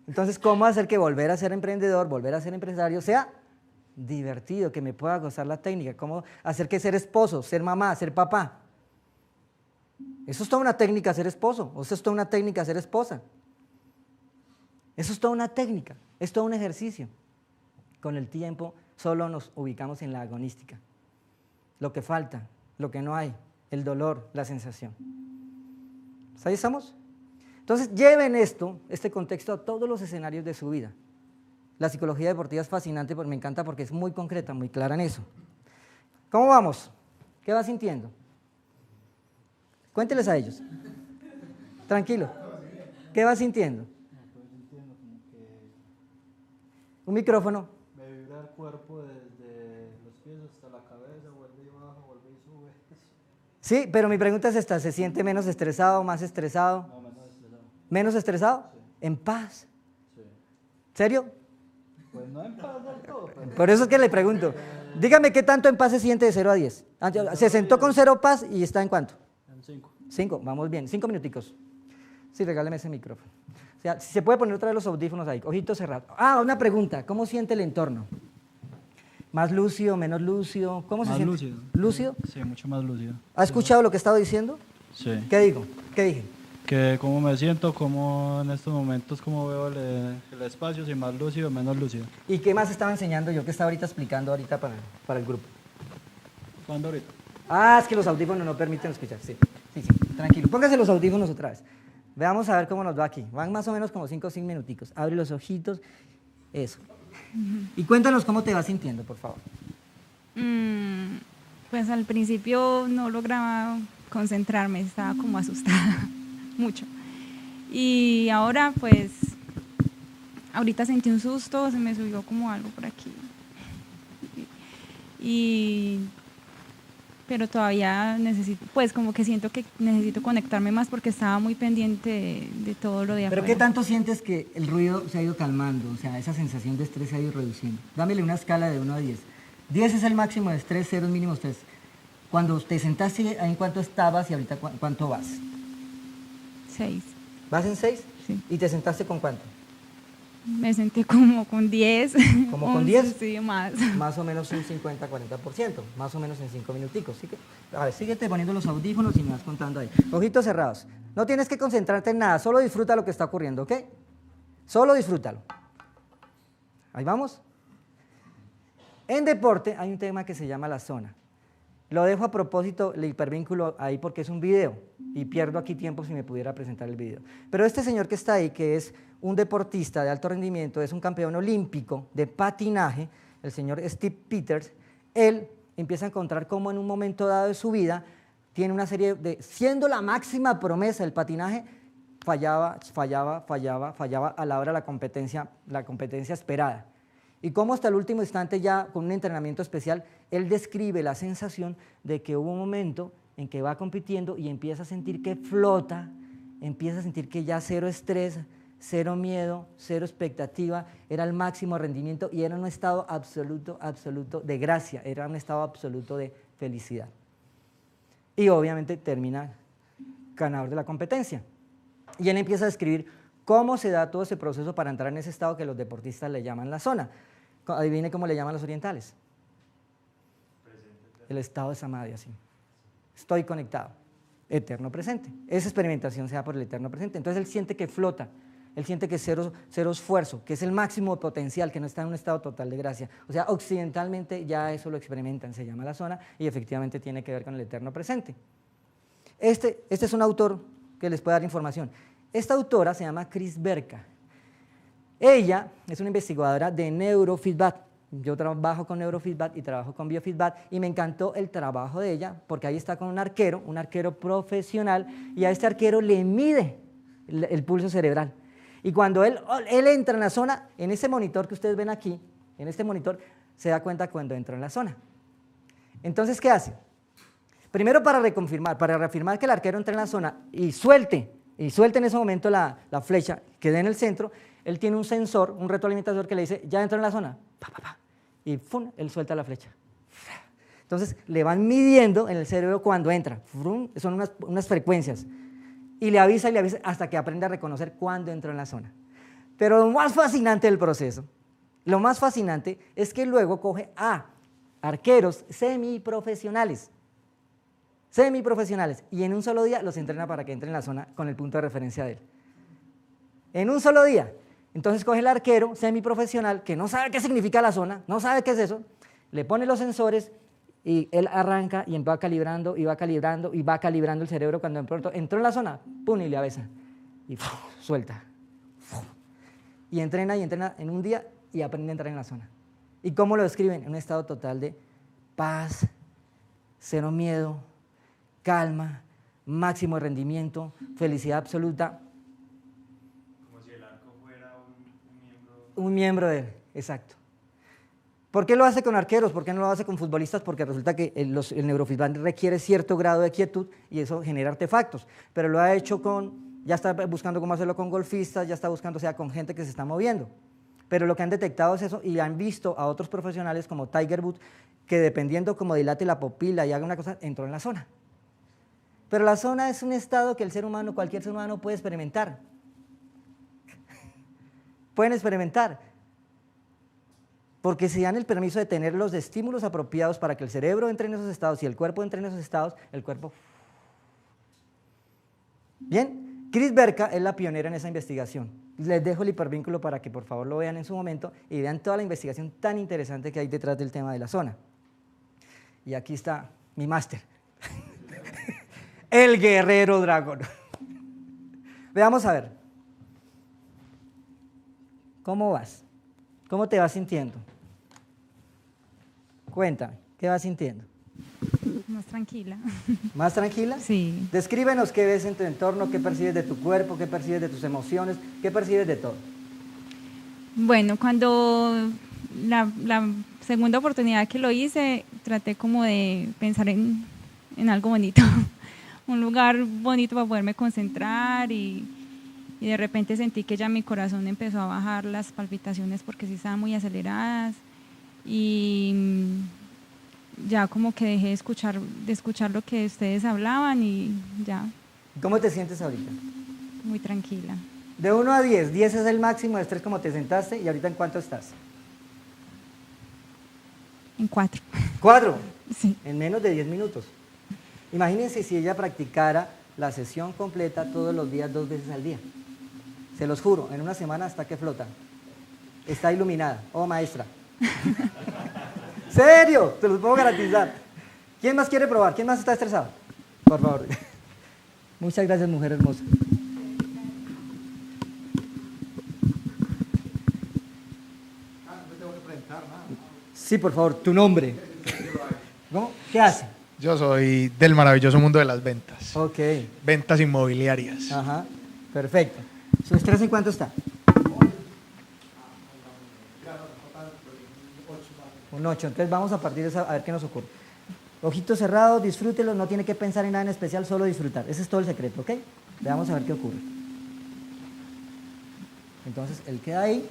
Entonces, ¿cómo hacer que volver a ser emprendedor, volver a ser empresario sea divertido, que me pueda gozar la técnica? ¿Cómo hacer que ser esposo, ser mamá, ser papá? Eso es toda una técnica ser esposo, o eso es toda una técnica ser esposa. Eso es toda una técnica, es todo un ejercicio. Con el tiempo solo nos ubicamos en la agonística. Lo que falta, lo que no hay, el dolor, la sensación. ¿Ahí estamos? Entonces lleven este contexto a todos los escenarios de su vida. La psicología deportiva es fascinante, me encanta porque es muy concreta, muy clara en eso. ¿Cómo vamos? ¿Qué vas sintiendo? Cuénteles a ellos. Tranquilo. ¿Qué vas sintiendo? Estoy sintiendo como que Un micrófono. me vibra el cuerpo desde los pies hasta la cabeza, vuelve y baja, vuelve y sube. Sí, pero mi pregunta es esta, ¿se siente menos estresado, más estresado? No, menos estresado. ¿Menos estresado? Sí. ¿En paz? Sí. ¿Serio? Pues no en paz del todo, pero... Por eso es que le pregunto. Dígame qué tanto en paz se siente de 0 a 10. Se sentó con 0 paz y está en cuánto. En 5. 5, vamos bien, 5 minuticos. Sí, regáleme ese micrófono. O sea, si se puede poner otra vez los audífonos ahí, ojitos cerrados. Una pregunta, ¿cómo siente el entorno? ¿Más lúcido, menos lúcido? ¿Cómo se siente? Más lúcido. ¿Lúcido? Sí, mucho más lúcido. ¿Ha escuchado lo que estaba diciendo? Sí. ¿Qué digo? ¿Qué dije? Que cómo me siento, cómo en estos momentos, cómo veo el espacio, si más lúcido, menos lúcido. ¿Y qué más estaba enseñando yo que estaba ahorita explicando ahorita para el grupo? ¿Cuándo ahorita? Es que los audífonos no permiten escuchar, sí, tranquilo. Póngase los audífonos otra vez. Veamos a ver cómo nos va aquí. Van más o menos como 5 o 6 minuticos. Abre los ojitos, eso. Y cuéntanos cómo te vas sintiendo, por favor. Pues al principio no lograba concentrarme, estaba como asustada, mucho. Y ahora pues, ahorita sentí un susto, se me subió como algo por aquí. Pero todavía necesito, pues como que siento que necesito conectarme más porque estaba muy pendiente de todo lo de afuera. ¿Pero qué tanto sientes que el ruido se ha ido calmando? O sea, esa sensación de estrés se ha ido reduciendo. Dámele una escala de 1 a 10. 10 es el máximo de estrés, 0 es mínimo estrés. Cuando te sentaste, ¿en cuánto estabas y ahorita cuánto vas? 6. ¿Vas en 6? Sí. ¿Y te sentaste con cuánto? Me senté como con 10. ¿Como con 10? Sí, más. Más o menos un 50-40%, más o menos en 5 minuticos. A ver, síguete poniendo los audífonos y me vas contando ahí. Ojitos cerrados. No tienes que concentrarte en nada, solo disfruta lo que está ocurriendo, ¿ok? Solo disfrútalo. Ahí vamos. En deporte hay un tema que se llama la zona. Lo dejo a propósito, el hipervínculo ahí porque es un video y pierdo aquí tiempo si me pudiera presentar el video. Pero este señor que está ahí, que es un deportista de alto rendimiento, es un campeón olímpico de patinaje, el señor Steve Peters, él empieza a encontrar cómo en un momento dado de su vida tiene una serie de, siendo la máxima promesa del patinaje, fallaba a la hora de la competencia esperada. Y cómo hasta el último instante ya con un entrenamiento especial, él describe la sensación de que hubo un momento en que va compitiendo y empieza a sentir que flota, empieza a sentir que ya cero estrés, cero miedo, cero expectativa, era el máximo rendimiento y era un estado absoluto de gracia, era un estado absoluto de felicidad. Y obviamente termina ganador de la competencia. Y él empieza a describir cómo se da todo ese proceso para entrar en ese estado que los deportistas le llaman la zona. Adivine cómo le llaman los orientales. El estado de samadhi, así. Estoy conectado, eterno presente. Esa experimentación se da por el eterno presente. Entonces él siente que flota, él siente que cero esfuerzo, que es el máximo potencial, que no está en un estado total de gracia. O sea, occidentalmente ya eso lo experimentan, se llama la zona y efectivamente tiene que ver con el eterno presente. Este es un autor que les puede dar información. Esta autora se llama Chris Berka. Ella es una investigadora de neurofeedback. Yo trabajo con neurofeedback y trabajo con biofeedback y me encantó el trabajo de ella porque ahí está con un arquero profesional y a este arquero le mide el pulso cerebral. Y cuando él entra en la zona, en ese monitor que ustedes ven aquí, en este monitor, se da cuenta cuando entra en la zona. Entonces, ¿qué hace? Primero para reafirmar que el arquero entra en la zona y suelte en ese momento la flecha que dé en el centro, él tiene un sensor, un retroalimentador que le dice, ya entró en la zona, y ¡fum!, él suelta la flecha. Entonces le van midiendo en el cerebro cuando entra, son unas frecuencias, y le avisa hasta que aprende a reconocer cuándo entró en la zona. Pero lo más fascinante del proceso, lo más fascinante es que luego coge a arqueros semiprofesionales, y en un solo día los entrena para que entren en la zona con el punto de referencia de él. En un solo día. Entonces coge el arquero semiprofesional que no sabe qué significa la zona, no sabe qué es eso, le pone los sensores y él arranca y va calibrando el cerebro cuando de pronto entró en la zona, ¡pum!, y le avisa y suelta. Y entrena en un día y aprende a entrar en la zona. ¿Y cómo lo describen? En un estado total de paz, cero miedo, calma, máximo rendimiento, felicidad absoluta. Como si el arco fuera un miembro de él, exacto. ¿Por qué lo hace con arqueros? ¿Por qué no lo hace con futbolistas? Porque resulta que el neurofeedback requiere cierto grado de quietud y eso genera artefactos, pero lo ha hecho ya está buscando cómo hacerlo con golfistas, ya está buscando, con gente que se está moviendo. Pero lo que han detectado es eso y han visto a otros profesionales como Tiger Woods que dependiendo cómo dilate la pupila y haga una cosa, entró en la zona. Pero la zona es un estado que cualquier ser humano puede experimentar. Pueden experimentar. Porque si dan el permiso de tener los estímulos apropiados para que el cerebro entre en esos estados y el cuerpo entre en esos estados, el cuerpo... Bien, Chris Berka es la pionera en esa investigación. Les dejo el hipervínculo para que por favor lo vean en su momento y vean toda la investigación tan interesante que hay detrás del tema de la zona. Y aquí está mi máster. El guerrero dragón. Veamos a ver. ¿Cómo vas? ¿Cómo te vas sintiendo? Cuéntame, ¿qué vas sintiendo? Más tranquila. ¿Más tranquila? Sí. Descríbenos qué ves en tu entorno, qué percibes de tu cuerpo, qué percibes de tus emociones, qué percibes de todo. Bueno, cuando la segunda oportunidad que lo hice, traté como de pensar en algo bonito. Un lugar bonito para poderme concentrar y de repente sentí que ya mi corazón empezó a bajar las palpitaciones porque sí estaban muy aceleradas y ya como que dejé de escuchar lo que ustedes hablaban y ya. ¿Cómo te sientes ahorita? Muy tranquila. De 1 a 10, 10 es el máximo de estrés como te sentaste y ahorita ¿en cuánto estás? En 4. ¿4? Sí. En menos de 10 minutos. Imagínense si ella practicara la sesión completa todos los días, 2 veces al día. Se los juro, en una semana hasta que flota. Está iluminada. Oh, maestra. ¿Serio? Te los puedo garantizar. ¿Quién más quiere probar? ¿Quién más está estresado? Por favor. Muchas gracias, mujer hermosa. Sí, por favor, tu nombre. ¿Cómo? ¿Qué hace? Yo soy del maravilloso mundo de las ventas. Ok. Ventas inmobiliarias. Ajá. Perfecto. ¿Su estrés en cuánto está? Un 8. Entonces vamos a partir de eso a ver qué nos ocurre. Ojitos cerrados, disfrútelo, no tiene que pensar en nada en especial, solo disfrutar. Ese es todo el secreto, ¿ok? Veamos a ver qué ocurre. Entonces, él queda ahí.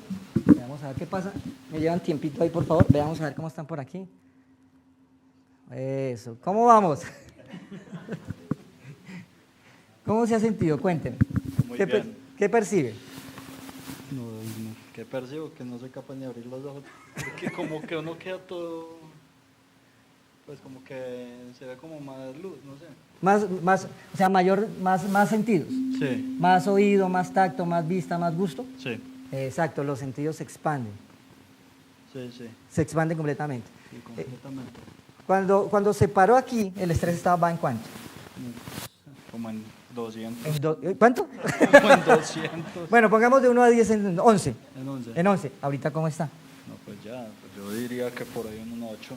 Veamos a ver qué pasa. Me llevan tiempito ahí, por favor. Veamos a ver cómo están por aquí. Eso. ¿Cómo vamos? ¿Cómo se ha sentido? Cuénteme. Muy ¿Qué, bien. ¿Qué percibe? ¿Qué percibo? Que no soy capaz ni abrir los ojos. Porque como que uno queda todo, pues como que se ve como más luz, no sé. O sea, más sentidos. Sí, Más oído, más tacto, más vista, más gusto. sí, Exacto, los sentidos se expanden. sí, sí, Se expanden completamente. sí, completamente. Cuando se paró aquí, el estrés va en cuánto? Como en 200. ¿Cuánto? Como en 200. Bueno, pongamos de 1 a 10 en 11. En 11. En 11. ¿Ahorita cómo está? No, pues ya, pues yo diría que por ahí en un 8.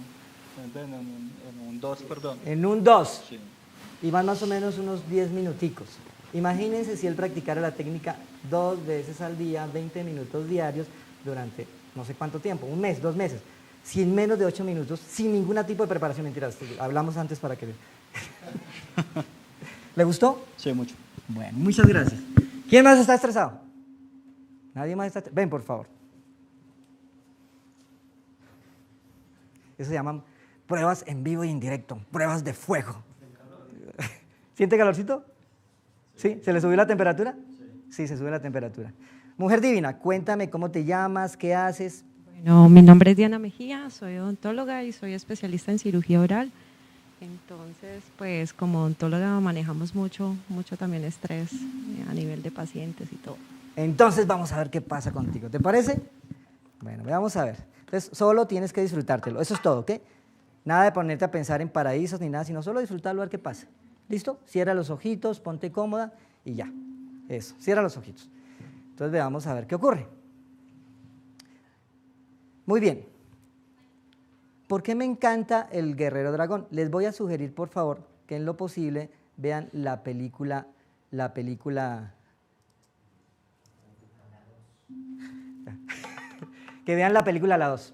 En un 2, perdón. En un 2. Sí. Y van más o menos unos 10 minuticos. Imagínense si él practicara la técnica 2 veces al día, 20 minutos diarios, durante no sé cuánto tiempo, un mes, 2 meses. Si en menos de 8 minutos, sin ningún tipo de preparación, mentiras, hablamos antes para que... ¿Le gustó? Sí, mucho. Bueno, muchas gracias. ¿Quién más está estresado? ¿Nadie más está estresado? Ven, por favor. Eso se llaman pruebas en vivo y en directo, pruebas de fuego. ¿Siente calorcito? ¿Sí? ¿Se le subió la temperatura? Sí, se sube la temperatura. Mujer divina, cuéntame cómo te llamas, qué haces. Bueno, mi nombre es Diana Mejía, soy odontóloga y soy especialista en cirugía oral. Entonces, pues como odontóloga manejamos mucho también estrés a nivel de pacientes y todo. Entonces vamos a ver qué pasa contigo, ¿te parece? Bueno, vamos a ver. Entonces, solo tienes que disfrutártelo, eso es todo, ¿ok? Nada de ponerte a pensar en paraísos ni nada, sino solo disfrutarlo, a ver qué pasa. ¿Listo? Cierra los ojitos, ponte cómoda y ya. Eso, cierra los ojitos. Entonces veamos a ver qué ocurre. Muy bien. ¿Por qué me encanta el Guerrero Dragón? Les voy a sugerir, por favor, que en lo posible vean la película que vean la película La 2.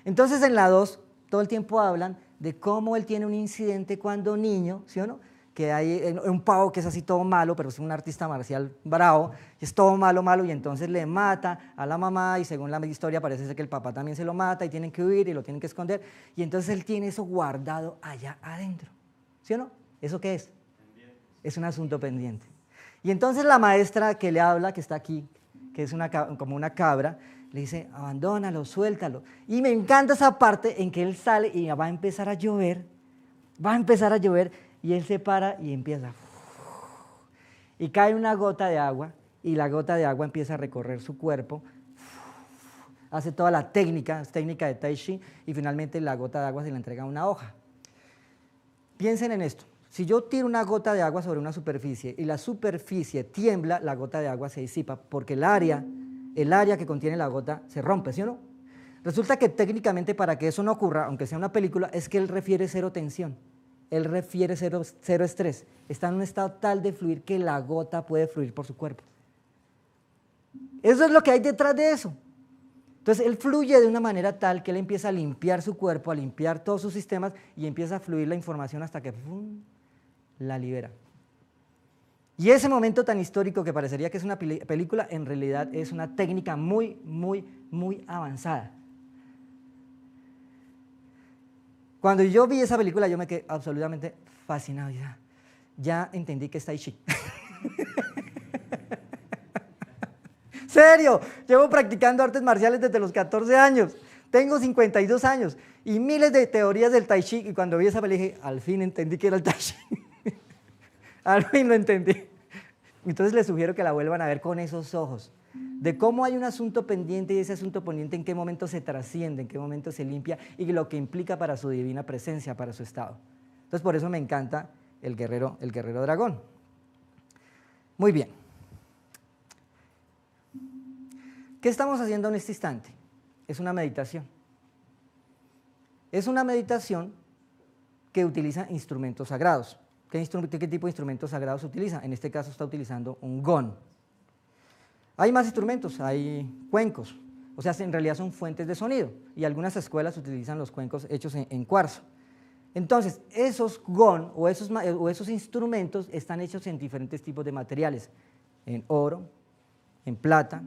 Entonces en La 2 todo el tiempo hablan de cómo él tiene un incidente cuando niño, ¿sí o no? Que hay un pavo que es así todo malo, pero es un artista marcial bravo, es todo malo, y entonces le mata a la mamá, y según la historia parece ser que el papá también se lo mata, y tienen que huir, y lo tienen que esconder, y entonces él tiene eso guardado allá adentro, ¿sí o no? ¿Eso qué es? Pendiente. Es un asunto pendiente. Y entonces la maestra que le habla, que está aquí, que es como una cabra, le dice, abandónalo, suéltalo. Y me encanta esa parte en que él sale y va a empezar a llover, y él se para y empieza, y cae una gota de agua, y la gota de agua empieza a recorrer su cuerpo, hace toda la técnica, es técnica de Tai Chi, y finalmente la gota de agua se le entrega a una hoja. Piensen en esto, si yo tiro una gota de agua sobre una superficie y la superficie tiembla, la gota de agua se disipa, porque el área que contiene la gota se rompe, ¿sí o no? Resulta que técnicamente para que eso no ocurra, aunque sea una película, es que él refiere cero tensión. Él refiere cero estrés, está en un estado tal de fluir que la gota puede fluir por su cuerpo. Eso es lo que hay detrás de eso. Entonces él fluye de una manera tal que él empieza a limpiar su cuerpo, a limpiar todos sus sistemas y empieza a fluir la información hasta que ¡pum!, la libera. Y ese momento tan histórico que parecería que es una película, en realidad es una técnica muy, muy, muy avanzada. Cuando yo vi esa película, yo me quedé absolutamente fascinado. Ya entendí que es Tai Chi. ¿Serio? Llevo practicando artes marciales desde los 14 años. Tengo 52 años y miles de teorías del Tai Chi. Y cuando vi esa película, dije, al fin entendí que era el Tai Chi. Al fin lo entendí. Entonces les sugiero que la vuelvan a ver con esos ojos, de cómo hay un asunto pendiente y ese asunto pendiente en qué momento se trasciende, en qué momento se limpia y lo que implica para su divina presencia, para su estado. Entonces por eso me encanta el guerrero dragón. Muy bien. ¿Qué estamos haciendo en este instante? Es una meditación. Es una meditación que utiliza instrumentos sagrados. ¿Qué tipo de instrumentos sagrados se utiliza? En este caso está utilizando un gong. Hay más instrumentos, hay cuencos, o sea, en realidad son fuentes de sonido y algunas escuelas utilizan los cuencos hechos en cuarzo. Entonces, esos gong o esos instrumentos están hechos en diferentes tipos de materiales, en oro, en plata,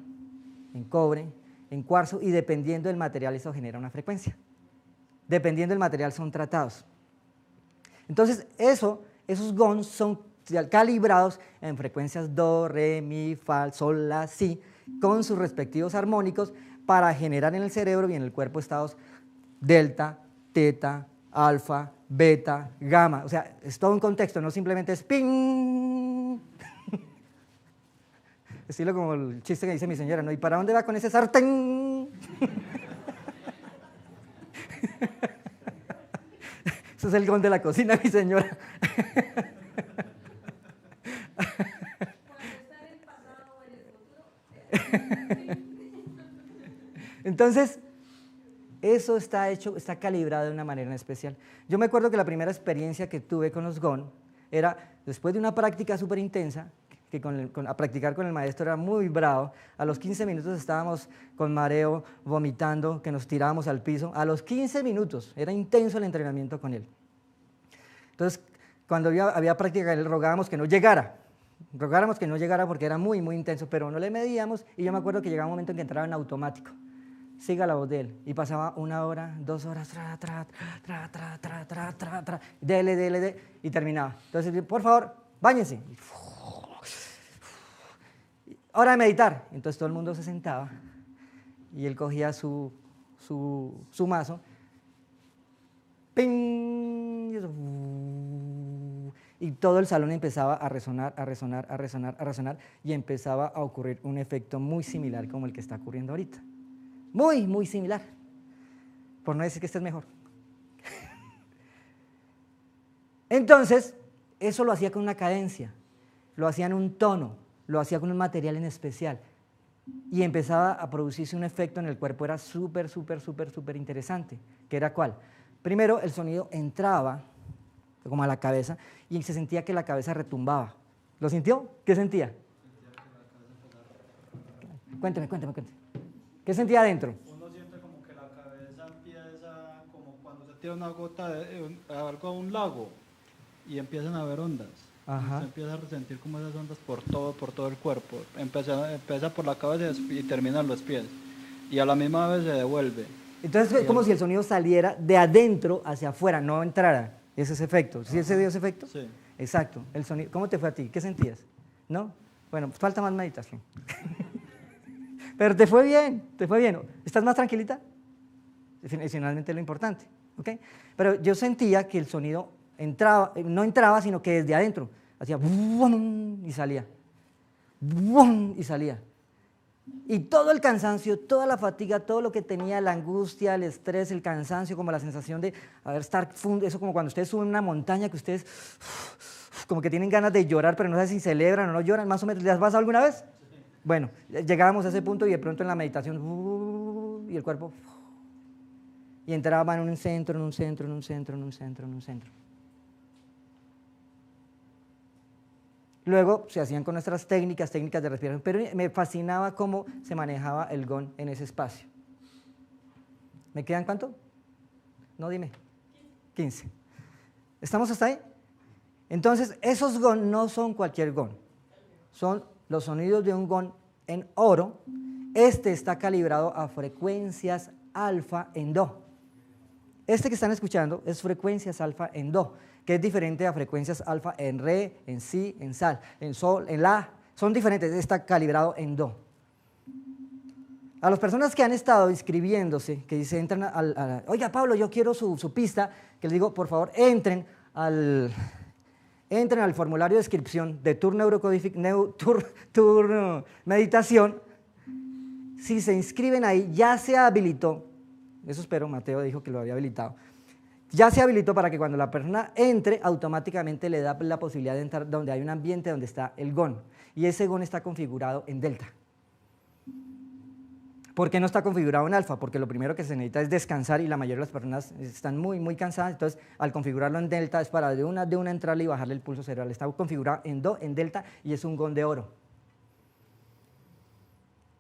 en cobre, en cuarzo, y dependiendo del material eso genera una frecuencia. Dependiendo del material son tratados. Entonces, esos gongs son calibrados en frecuencias do, re, mi, fa, sol, la, si, con sus respectivos armónicos para generar en el cerebro y en el cuerpo estados delta, teta, alfa, beta, gamma. O sea, es todo un contexto, no simplemente es ping. Estilo como el chiste que dice mi señora, ¿no? ¿Y para dónde va con ese sartén? Ese es el gong de la cocina, mi señora. Entonces, eso está hecho, está calibrado de una manera especial. Yo me acuerdo que la primera experiencia que tuve con los gong era después de una práctica súper intensa, que a practicar con el maestro era muy bravo. A los 15 minutos estábamos con mareo, vomitando, que nos tirábamos al piso. A los 15 minutos, era intenso el entrenamiento con él. Entonces, cuando había práctica, él rogáramos que no llegara porque era muy, muy intenso, pero no le medíamos y yo me acuerdo que llegaba un momento en que entraba en automático. Siga la voz de él. Y pasaba 1 hora, 2 horas, dele, y terminaba. Entonces, por favor, báñense. Hora de meditar. Entonces todo el mundo se sentaba y él cogía su mazo, ¡ping! Y todo el salón empezaba a resonar, y empezaba a ocurrir un efecto muy similar como el que está ocurriendo ahorita. Muy, muy similar. Por no decir que este es mejor. Entonces, eso lo hacía con una cadencia, lo hacía en un tono, lo hacía con un material en especial. Y empezaba a producirse un efecto en el cuerpo, era súper interesante. ¿Que era cuál? Primero, el sonido entraba como a la cabeza y se sentía que la cabeza retumbaba. ¿Lo sintió? ¿Qué sentía? Cuénteme. ¿Qué sentía adentro? Uno siente como que la cabeza empieza, como cuando se tira una gota de algo a un lago y empiezan a haber ondas. Ajá. Se empieza a resentir como esas ondas por todo el cuerpo. Empieza por la cabeza y termina en los pies. Y a la misma vez se devuelve. Entonces es como si el sonido saliera de adentro hacia afuera, no entrara. Ese es efecto. ¿Sí se dio ese efecto? Sí. Exacto. El sonido. ¿Cómo te fue a ti? ¿Qué sentías? ¿No? Bueno, falta más meditación. Pero te fue bien. ¿Estás más tranquilita? Finalmente es lo importante. ¿Ok? Pero yo sentía que el sonido no entraba, sino que desde adentro hacía ¡bum! Y salía. ¡Bum! Y salía. Y todo el cansancio, toda la fatiga, todo lo que tenía, la angustia, el estrés, el cansancio, como la sensación de estar eso como cuando ustedes suben una montaña, que ustedes como que tienen ganas de llorar, pero no sé si celebran o no lloran, más o menos. ¿Les ha pasado alguna vez? Bueno, llegábamos a ese punto y de pronto en la meditación, y el cuerpo, y entraba en un centro. Luego se hacían con nuestras técnicas de respiración, pero me fascinaba cómo se manejaba el gong en ese espacio. ¿Me quedan cuánto? No, dime. 15. ¿Estamos hasta ahí? Entonces, esos gong no son cualquier gong. Son los sonidos de un gong en oro. Este está calibrado a frecuencias alfa en do. Este que están escuchando es frecuencias alfa en do, que es diferente a frecuencias alfa en re, en si, en sal, en sol, en la. Son diferentes, está calibrado en do. A las personas que han estado inscribiéndose, que se entran oiga Pablo, yo quiero su pista, que les digo, por favor, entren entren al formulario de inscripción de Tour Meditación. Si se inscriben ahí, ya se habilitó, eso espero, Mateo dijo que lo había habilitado, ya se habilitó para que cuando la persona entre, automáticamente le da la posibilidad de entrar donde hay un ambiente donde está el GON. Y ese GON está configurado en delta. ¿Por qué no está configurado en alfa? Porque lo primero que se necesita es descansar y la mayoría de las personas están muy cansadas, entonces al configurarlo en delta es para de una entrarle y bajarle el pulso cerebral. Está configurado en delta y es un GON de oro.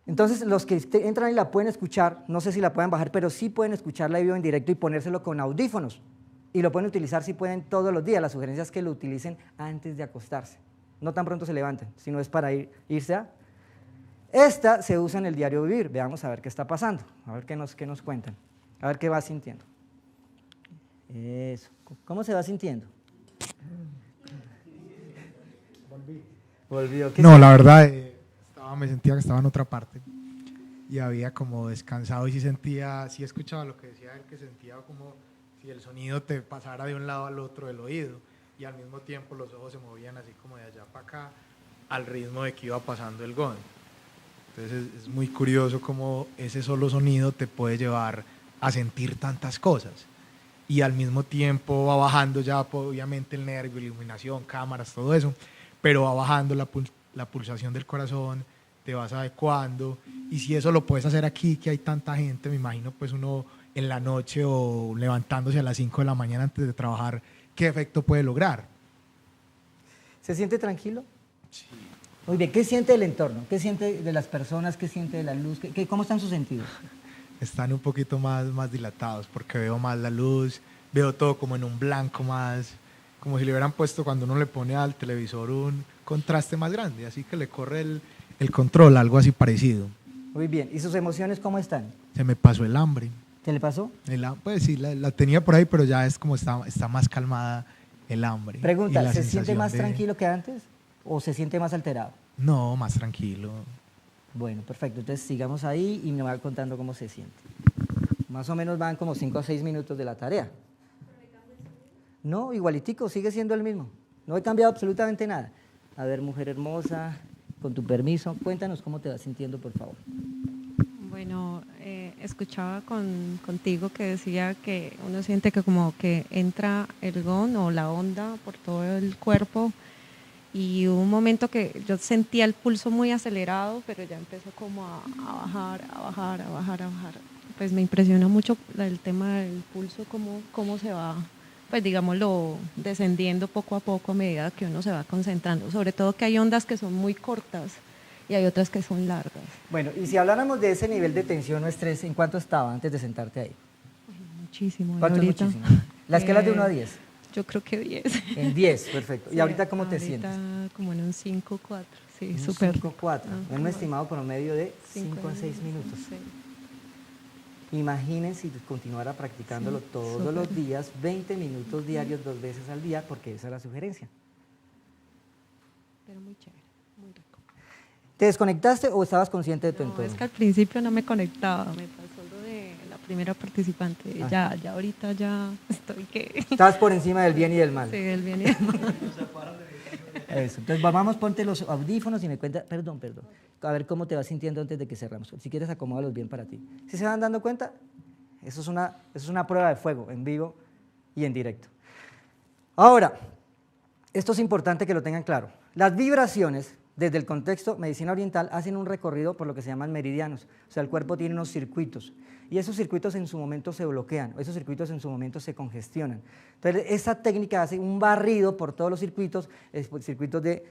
Entonces los que entran y la pueden escuchar, no sé si la pueden bajar, pero sí pueden escucharla en vivo en directo y ponérselo con audífonos. Y lo pueden utilizar si pueden todos los días. La sugerencia es que lo utilicen antes de acostarse. No tan pronto se levanten, sino es para irse a... Esta se usa en el diario vivir. Veamos a ver qué está pasando, a ver qué nos cuentan, a ver qué va sintiendo. Eso. ¿Cómo se va sintiendo? Volvió. No, la verdad, me sentía que estaba en otra parte y había como descansado y sí escuchaba lo que decía él, que sentía como si el sonido te pasara de un lado al otro del oído y al mismo tiempo los ojos se movían así como de allá para acá al ritmo de que iba pasando el gong. Entonces es muy curioso cómo ese solo sonido te puede llevar a sentir tantas cosas y al mismo tiempo va bajando ya obviamente el nervio, la iluminación, cámaras, todo eso, pero va bajando la pulsación del corazón, te vas adecuando, y si eso lo puedes hacer aquí, que hay tanta gente, me imagino pues uno en la noche o levantándose a las 5 de la mañana antes de trabajar, ¿qué efecto puede lograr? ¿Se siente tranquilo? Sí. Muy bien, ¿qué siente del entorno? ¿Qué siente de las personas? ¿Qué siente de la luz? ¿Cómo están sus sentidos? Están un poquito más dilatados porque veo más la luz, veo todo como en un blanco más, como si le hubieran puesto cuando uno le pone al televisor un contraste más grande, así que le corre el control, algo así parecido. Muy bien, ¿y sus emociones cómo están? Se me pasó el hambre. ¿Se le pasó? Pues sí, la tenía por ahí, pero ya es como está más calmada el hambre. Pregunta, ¿se siente más tranquilo que antes o se siente más alterado? No, más tranquilo. Bueno, perfecto, entonces sigamos ahí y me va contando cómo se siente. Más o menos van como 5 o 6 minutos de la tarea. No, igualitico, sigue siendo el mismo. No he cambiado absolutamente nada. A ver, mujer hermosa, con tu permiso, cuéntanos cómo te vas sintiendo, por favor. Bueno, escuchaba contigo que decía que uno siente que como que entra el gong o la onda por todo el cuerpo, y hubo un momento que yo sentía el pulso muy acelerado, pero ya empezó como a bajar. Pues me impresiona mucho el tema del pulso, cómo se va, pues digámoslo, descendiendo poco a poco a medida que uno se va concentrando. Sobre todo que hay ondas que son muy cortas y hay otras que son largas. Bueno, y si habláramos de ese nivel de tensión o estrés, ¿en cuánto estaba antes de sentarte ahí? Muchísimo. ¿Cuánto es muchísimo? La escala de 1 a 10. Yo creo que 10. En 10, perfecto. Sí, ¿Y ahorita cómo te sientes? Como en un 5-4, sí, Un súper. 5-4, un estimado promedio de 5 a 6 minutos. Sí. Imaginen si continuara practicándolo todos los días, 20 minutos diarios, 2 veces al día, porque esa es la sugerencia. Pero muy chévere, muy rico. ¿Te desconectaste o estabas consciente de tu entorno? Es que al principio no me conectaba, me pasó lo de la primera participante. Ya ahorita ya estoy que... Estabas por encima del bien y del mal. Sí, del bien y del mal. Eso. Entonces vamos, ponte los audífonos y me cuenta, perdón, a ver cómo te vas sintiendo antes de que cerramos. Si quieres, acomódalos bien para ti. ¿Sí se van dando cuenta? Eso es una prueba de fuego, en vivo y en directo. Ahora, esto es importante que lo tengan claro. Las vibraciones, desde el contexto medicina oriental, hacen un recorrido por lo que se llaman meridianos. O sea, el cuerpo tiene unos circuitos y esos circuitos en su momento se bloquean, esos circuitos en su momento se congestionan. Entonces, esa técnica hace un barrido por todos los circuitos, circuitos de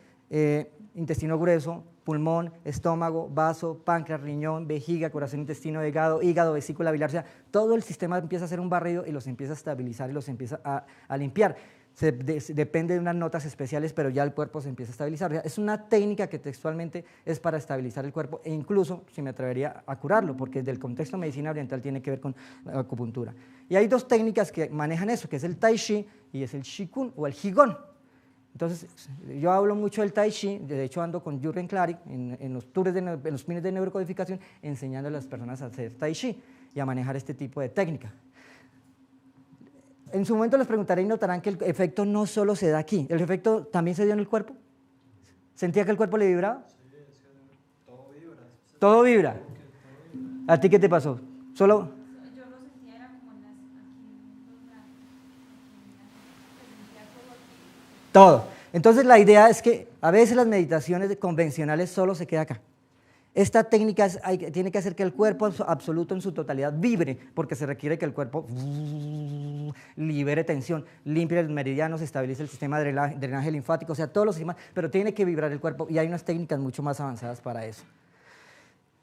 intestino grueso, pulmón, estómago, vaso, páncreas, riñón, vejiga, corazón, intestino, hígado, vesícula biliar. O sea, todo el sistema empieza a hacer un barrido y los empieza a estabilizar y los empieza a limpiar. Depende de unas notas especiales, pero ya el cuerpo se empieza a estabilizar. O sea, es una técnica que textualmente es para estabilizar el cuerpo e incluso, si me atrevería a curarlo, porque desde el contexto de medicina oriental tiene que ver con acupuntura. Y hay 2 técnicas que manejan eso, que es el Tai Chi y es el Qigong o el Qigong. Entonces, yo hablo mucho del Tai Chi, de hecho ando con Jürgen Klarik en los tours, en los fines de neurocodificación, enseñando a las personas a hacer Tai Chi y a manejar este tipo de técnica. En su momento les preguntaré y notarán que el efecto no solo se da aquí, el efecto también se dio en el cuerpo. ¿Sentía que el cuerpo le vibraba? Sí, es que todo vibra. Todo vibra. ¿A ti qué te pasó? Solo... Yo lo sentía, era como en aquí en los brazos, sentía todo aquí. Todo. Entonces la idea es que a veces las meditaciones convencionales solo se queda acá. Esta técnica tiene que hacer que el cuerpo absoluto en su totalidad vibre, porque se requiere que el cuerpo libere tensión, limpie los meridianos, estabilice el sistema de drenaje linfático, o sea, todos los sistemas, pero tiene que vibrar el cuerpo y hay unas técnicas mucho más avanzadas para eso.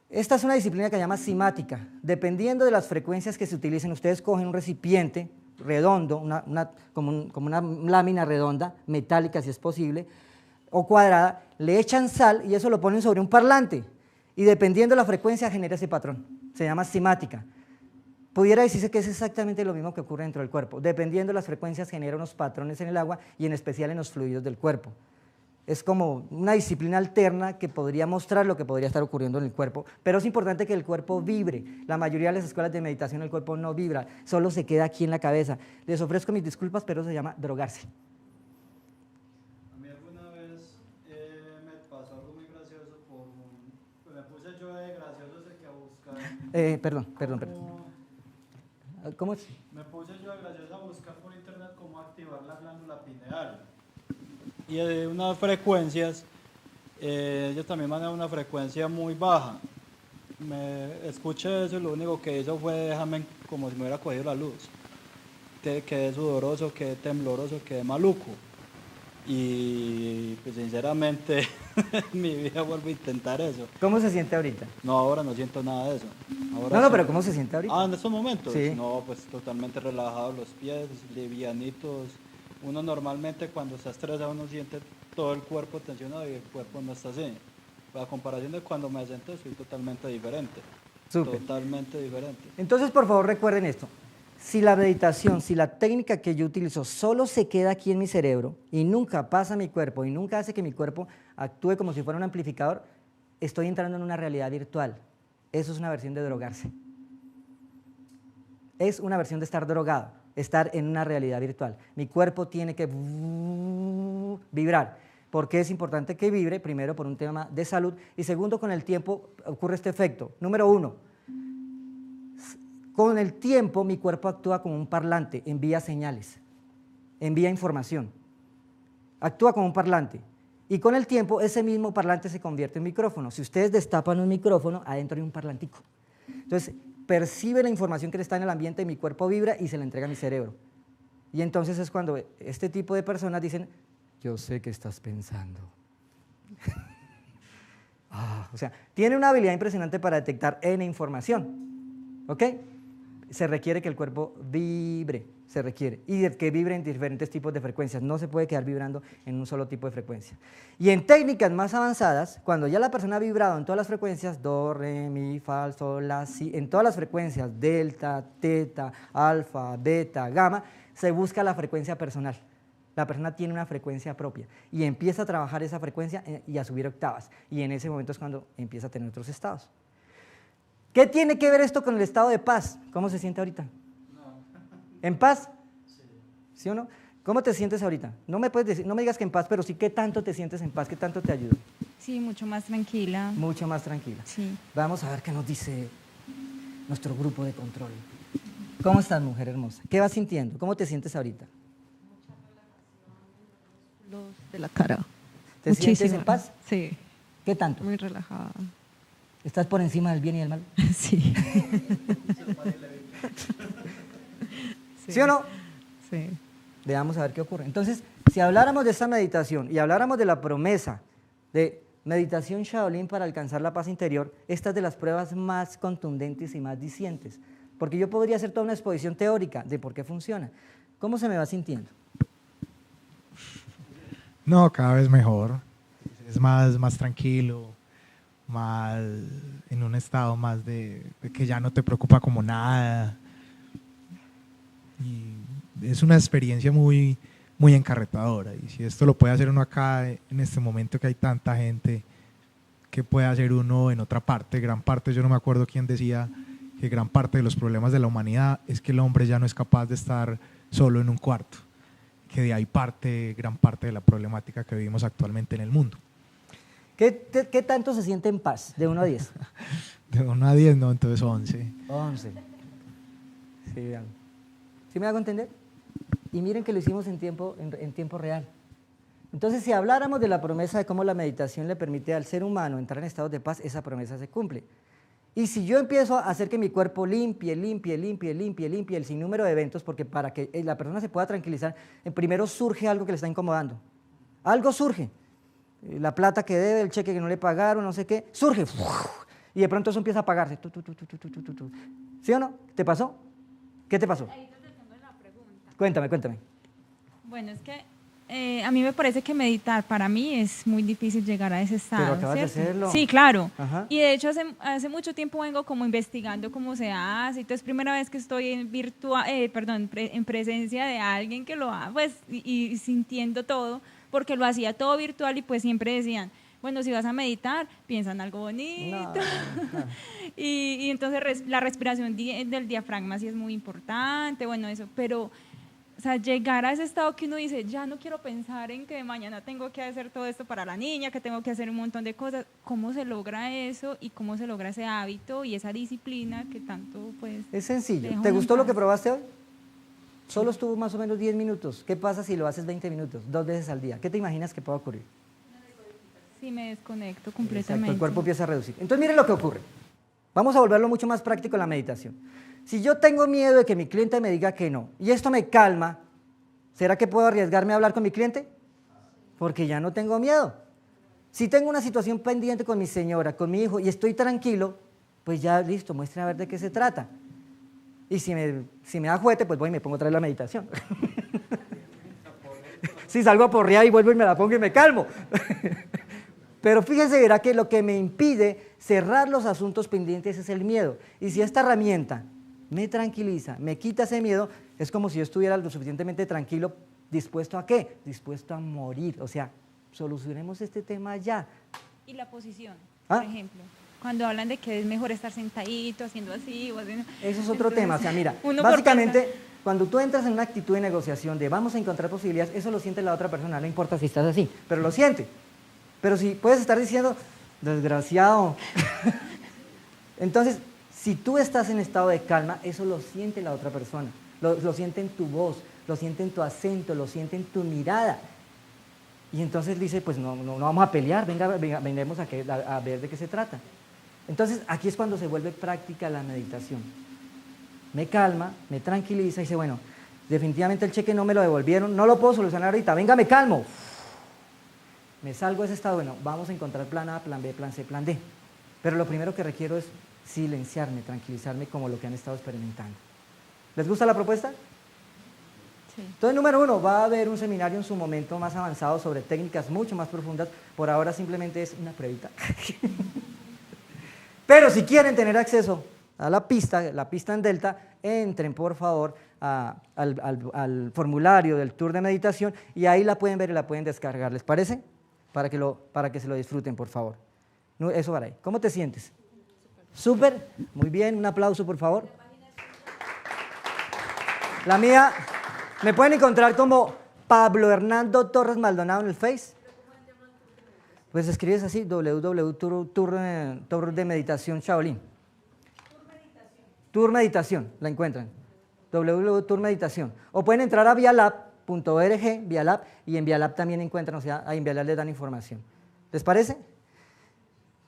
Esta es una disciplina que se llama simática. Dependiendo de las frecuencias que se utilicen, ustedes cogen un recipiente redondo, como una lámina redonda, metálica si es posible, o cuadrada, le echan sal y eso lo ponen sobre un parlante. Y dependiendo de la frecuencia genera ese patrón. Se llama simática. Pudiera decirse que es exactamente lo mismo que ocurre dentro del cuerpo. Dependiendo de las frecuencias genera unos patrones en el agua y en especial en los fluidos del cuerpo. Es como una disciplina alterna que podría mostrar lo que podría estar ocurriendo en el cuerpo, pero es importante que el cuerpo vibre. La mayoría de las escuelas de meditación el cuerpo no vibra, solo se queda aquí en la cabeza. Les ofrezco mis disculpas, pero eso se llama drogarse. A mí alguna vez me pasó algo muy gracioso pues me puse yo de gracioso de que a buscar. Perdón. ¿Cómo es? Me puse yo de gracioso a buscar por internet cómo activar la glándula pineal. Y de unas frecuencias, ellos también mandan una frecuencia muy baja. Me escuché eso y lo único que hizo fue dejarme como si me hubiera cogido la luz. Quedé sudoroso, quedé tembloroso, quedé maluco. Y pues sinceramente en mi vida vuelvo a intentar eso. ¿Cómo se siente ahorita? No, ahora no siento nada de eso. Ahora No, pero ¿cómo se siente ahorita? Ah, en estos momentos. Sí. No, pues totalmente relajado, los pies, livianitos. Uno normalmente cuando está estresado uno siente todo el cuerpo tensionado y el cuerpo no está así. A comparación de cuando me senté soy totalmente diferente. Súper. Totalmente diferente. Entonces, por favor, recuerden esto. Si la meditación, si la técnica que yo utilizo solo se queda aquí en mi cerebro y nunca pasa a mi cuerpo y nunca hace que mi cuerpo actúe como si fuera un amplificador, estoy entrando en una realidad virtual. Eso es una versión de drogarse. Es una versión de estar drogado, estar en una realidad virtual. Mi cuerpo tiene que vibrar. ¿Por qué es importante que vibre? Primero, por un tema de salud y segundo, con el tiempo ocurre este efecto. Número 1, con el tiempo mi cuerpo actúa como un parlante, envía señales, envía información, actúa como un parlante y con el tiempo ese mismo parlante se convierte en micrófono. Si ustedes destapan un micrófono, adentro hay un parlantico. Entonces, percibe la información que está en el ambiente, mi cuerpo vibra y se la entrega a mi cerebro. Y entonces es cuando este tipo de personas dicen, yo sé que estás pensando. O sea, tiene una habilidad impresionante para detectar N información. ¿Ok? Se requiere que el cuerpo vibre, se requiere, y que vibre en diferentes tipos de frecuencias, no se puede quedar vibrando en un solo tipo de frecuencia. Y en técnicas más avanzadas, cuando ya la persona ha vibrado en todas las frecuencias, do, re, mi, fa, sol, la, si, en todas las frecuencias, delta, teta, alfa, beta, gamma, se busca la frecuencia personal. La persona tiene una frecuencia propia y empieza a trabajar esa frecuencia y a subir octavas, y en ese momento es cuando empieza a tener otros estados. ¿Qué tiene que ver esto con el estado de paz? ¿Cómo se siente ahorita? ¿En paz? ¿Sí o no? ¿Cómo te sientes ahorita? No me puedes decir, no me digas que en paz, pero sí qué tanto te sientes en paz, qué tanto te ayuda. Sí, mucho más tranquila. Mucho más tranquila. Sí. Vamos a ver qué nos dice nuestro grupo de control. ¿Cómo estás, mujer hermosa? ¿Qué vas sintiendo? ¿Cómo te sientes ahorita? Los de la cara. ¿Te sientes en paz? Sí, ¿Qué tanto? muy relajada. ¿Estás por encima del bien y del mal? Sí. ¿Sí o no? Sí. Veamos a ver qué ocurre. Entonces, si habláramos de esta meditación y habláramos de la promesa de meditación Shaolin para alcanzar la paz interior, esta es de las pruebas más contundentes y más dicientes, porque yo podría hacer toda una exposición teórica de por qué funciona. ¿Cómo se me va sintiendo? No, cada vez mejor. Es más tranquilo, más en un estado más de que ya no te preocupa como nada. Y es una experiencia muy encarretadora. Y si esto lo puede hacer uno acá, en este momento que hay tanta gente, ¿qué puede hacer uno en otra parte? Gran parte, yo no me acuerdo quién decía que gran parte de los problemas de la humanidad es que el hombre ya no es capaz de estar solo en un cuarto, que de ahí parte gran parte de la problemática que vivimos actualmente en el mundo. ¿Qué tanto se siente en paz, de 1 a 10? De 1 a 10, no, entonces 11. 11. Sí, vean. ¿Sí me hago entender? Y miren que lo hicimos en tiempo real. Entonces, si habláramos de la promesa de cómo la meditación le permite al ser humano entrar en estados de paz, esa promesa se cumple. Y si yo empiezo a hacer que mi cuerpo limpie el sinnúmero de eventos, porque para que la persona se pueda tranquilizar, primero surge algo que le está incomodando. Algo surge. La plata que debe, el cheque que no le pagaron, no sé qué, surge. Y de pronto eso empieza a apagarse. ¿Sí o no? ¿Te pasó? ¿Qué te pasó? Ahí te tengo la pregunta. Cuéntame. Bueno, es que a mí me parece que meditar para mí es muy difícil llegar a ese estado. Pero acabas de ¿cierto? hacerlo. Sí, claro. Ajá. Y de hecho hace mucho tiempo vengo como investigando cómo se hace. Entonces, primera vez que estoy en presencia de alguien que lo haga, pues, y sintiendo todo, porque lo hacía todo virtual y pues siempre decían, bueno, si vas a meditar, piensa en algo bonito. No. Y entonces la respiración del diafragma sí es muy importante, bueno, eso, pero o sea, llegar a ese estado que uno dice, ya no quiero pensar en que mañana tengo que hacer todo esto para la niña, que tengo que hacer un montón de cosas, ¿cómo se logra eso y cómo se logra ese hábito y esa disciplina que tanto pues... Es sencillo. deja ¿Te uno en gustó lo paz? que probaste hoy? Solo estuvo más o menos 10 minutos. ¿Qué pasa si lo haces 20 minutos, 2 veces al día? ¿Qué te imaginas que puede ocurrir? Sí, me desconecto Exacto, completamente. el cuerpo empieza a reducir. Entonces, miren lo que ocurre. Vamos a volverlo mucho más práctico en la meditación. Si yo tengo miedo de que mi cliente me diga que no, y esto me calma, ¿será que puedo arriesgarme a hablar con mi cliente? Porque ya no tengo miedo. Si tengo una situación pendiente con mi señora, con mi hijo, y estoy tranquilo, pues ya listo, muestre a ver de qué se trata. Y si me da juguete, pues voy y me pongo otra vez la meditación. Si salgo a porrear y vuelvo y me la pongo y me calmo. Pero fíjense, verá que lo que me impide cerrar los asuntos pendientes es el miedo. Y si esta herramienta me tranquiliza, me quita ese miedo, es como si yo estuviera lo suficientemente tranquilo, ¿dispuesto a qué? Dispuesto a morir. O sea, solucionemos este tema ya. Y la posición, ¿Ah? por ejemplo. Cuando hablan de que es mejor estar sentadito, haciendo así o haciendo... Eso es otro tema. O sea, mira, uno por básicamente, cuando tú entras en una actitud de negociación de vamos a encontrar posibilidades, eso lo siente la otra persona, no importa si estás así, pero lo siente. Pero si puedes estar diciendo, desgraciado. Entonces, si tú estás en estado de calma, eso lo siente la otra persona. Lo siente en tu voz, lo siente en tu acento, lo siente en tu mirada. Y entonces dice, pues no vamos a pelear, venemos a ver de qué se trata. Entonces, aquí es cuando se vuelve práctica la meditación. Me calma, me tranquiliza y dice, bueno, definitivamente el cheque no me lo devolvieron, no lo puedo solucionar ahorita, venga, me calmo. Me salgo de ese estado, bueno, vamos a encontrar plan A, plan B, plan C, plan D. Pero lo primero que requiero es silenciarme, tranquilizarme como lo que han estado experimentando. ¿Les gusta la propuesta? Sí. Entonces, número 1, va a haber un seminario en su momento más avanzado sobre técnicas mucho más profundas. Por ahora simplemente es una pruebita. Pero si quieren tener acceso a la pista en Delta, entren por favor al formulario del tour de meditación y ahí la pueden ver y la pueden descargar. ¿Les parece? Para que se lo disfruten, por favor. No, eso para ahí. ¿Cómo te sientes? Súper. Muy bien. Un aplauso, por favor. La mía, me pueden encontrar como Pablo Hernando Torres Maldonado en el Face. Pues escribes así, Tour de Meditación Shaolin. Tour Meditación, la encuentran. Tour Meditación. O pueden entrar a vialab.org, Vialab, y en Vialab también encuentran, o sea, en Vialab les dan información. ¿Les parece?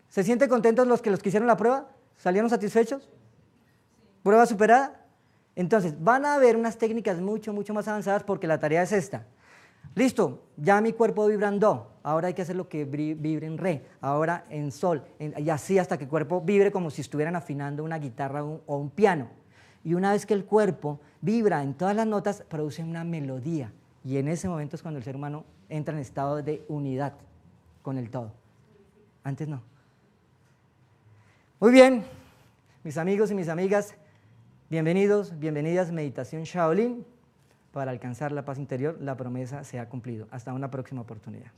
¿Se sienten contentos los que hicieron la prueba? ¿Salieron satisfechos? ¿Prueba superada? Entonces, van a ver unas técnicas mucho más avanzadas porque la tarea es esta. Listo, ya mi cuerpo vibra en do, ahora hay que hacer lo que vibre en re, ahora en sol, y así hasta que el cuerpo vibre como si estuvieran afinando una guitarra o un piano. Y una vez que el cuerpo vibra en todas las notas, produce una melodía. Y en ese momento es cuando el ser humano entra en estado de unidad con el todo. Antes no. Muy bien, mis amigos y mis amigas, bienvenidos, bienvenidas a Meditación Shaolin. Para alcanzar la paz interior, la promesa se ha cumplido. Hasta una próxima oportunidad.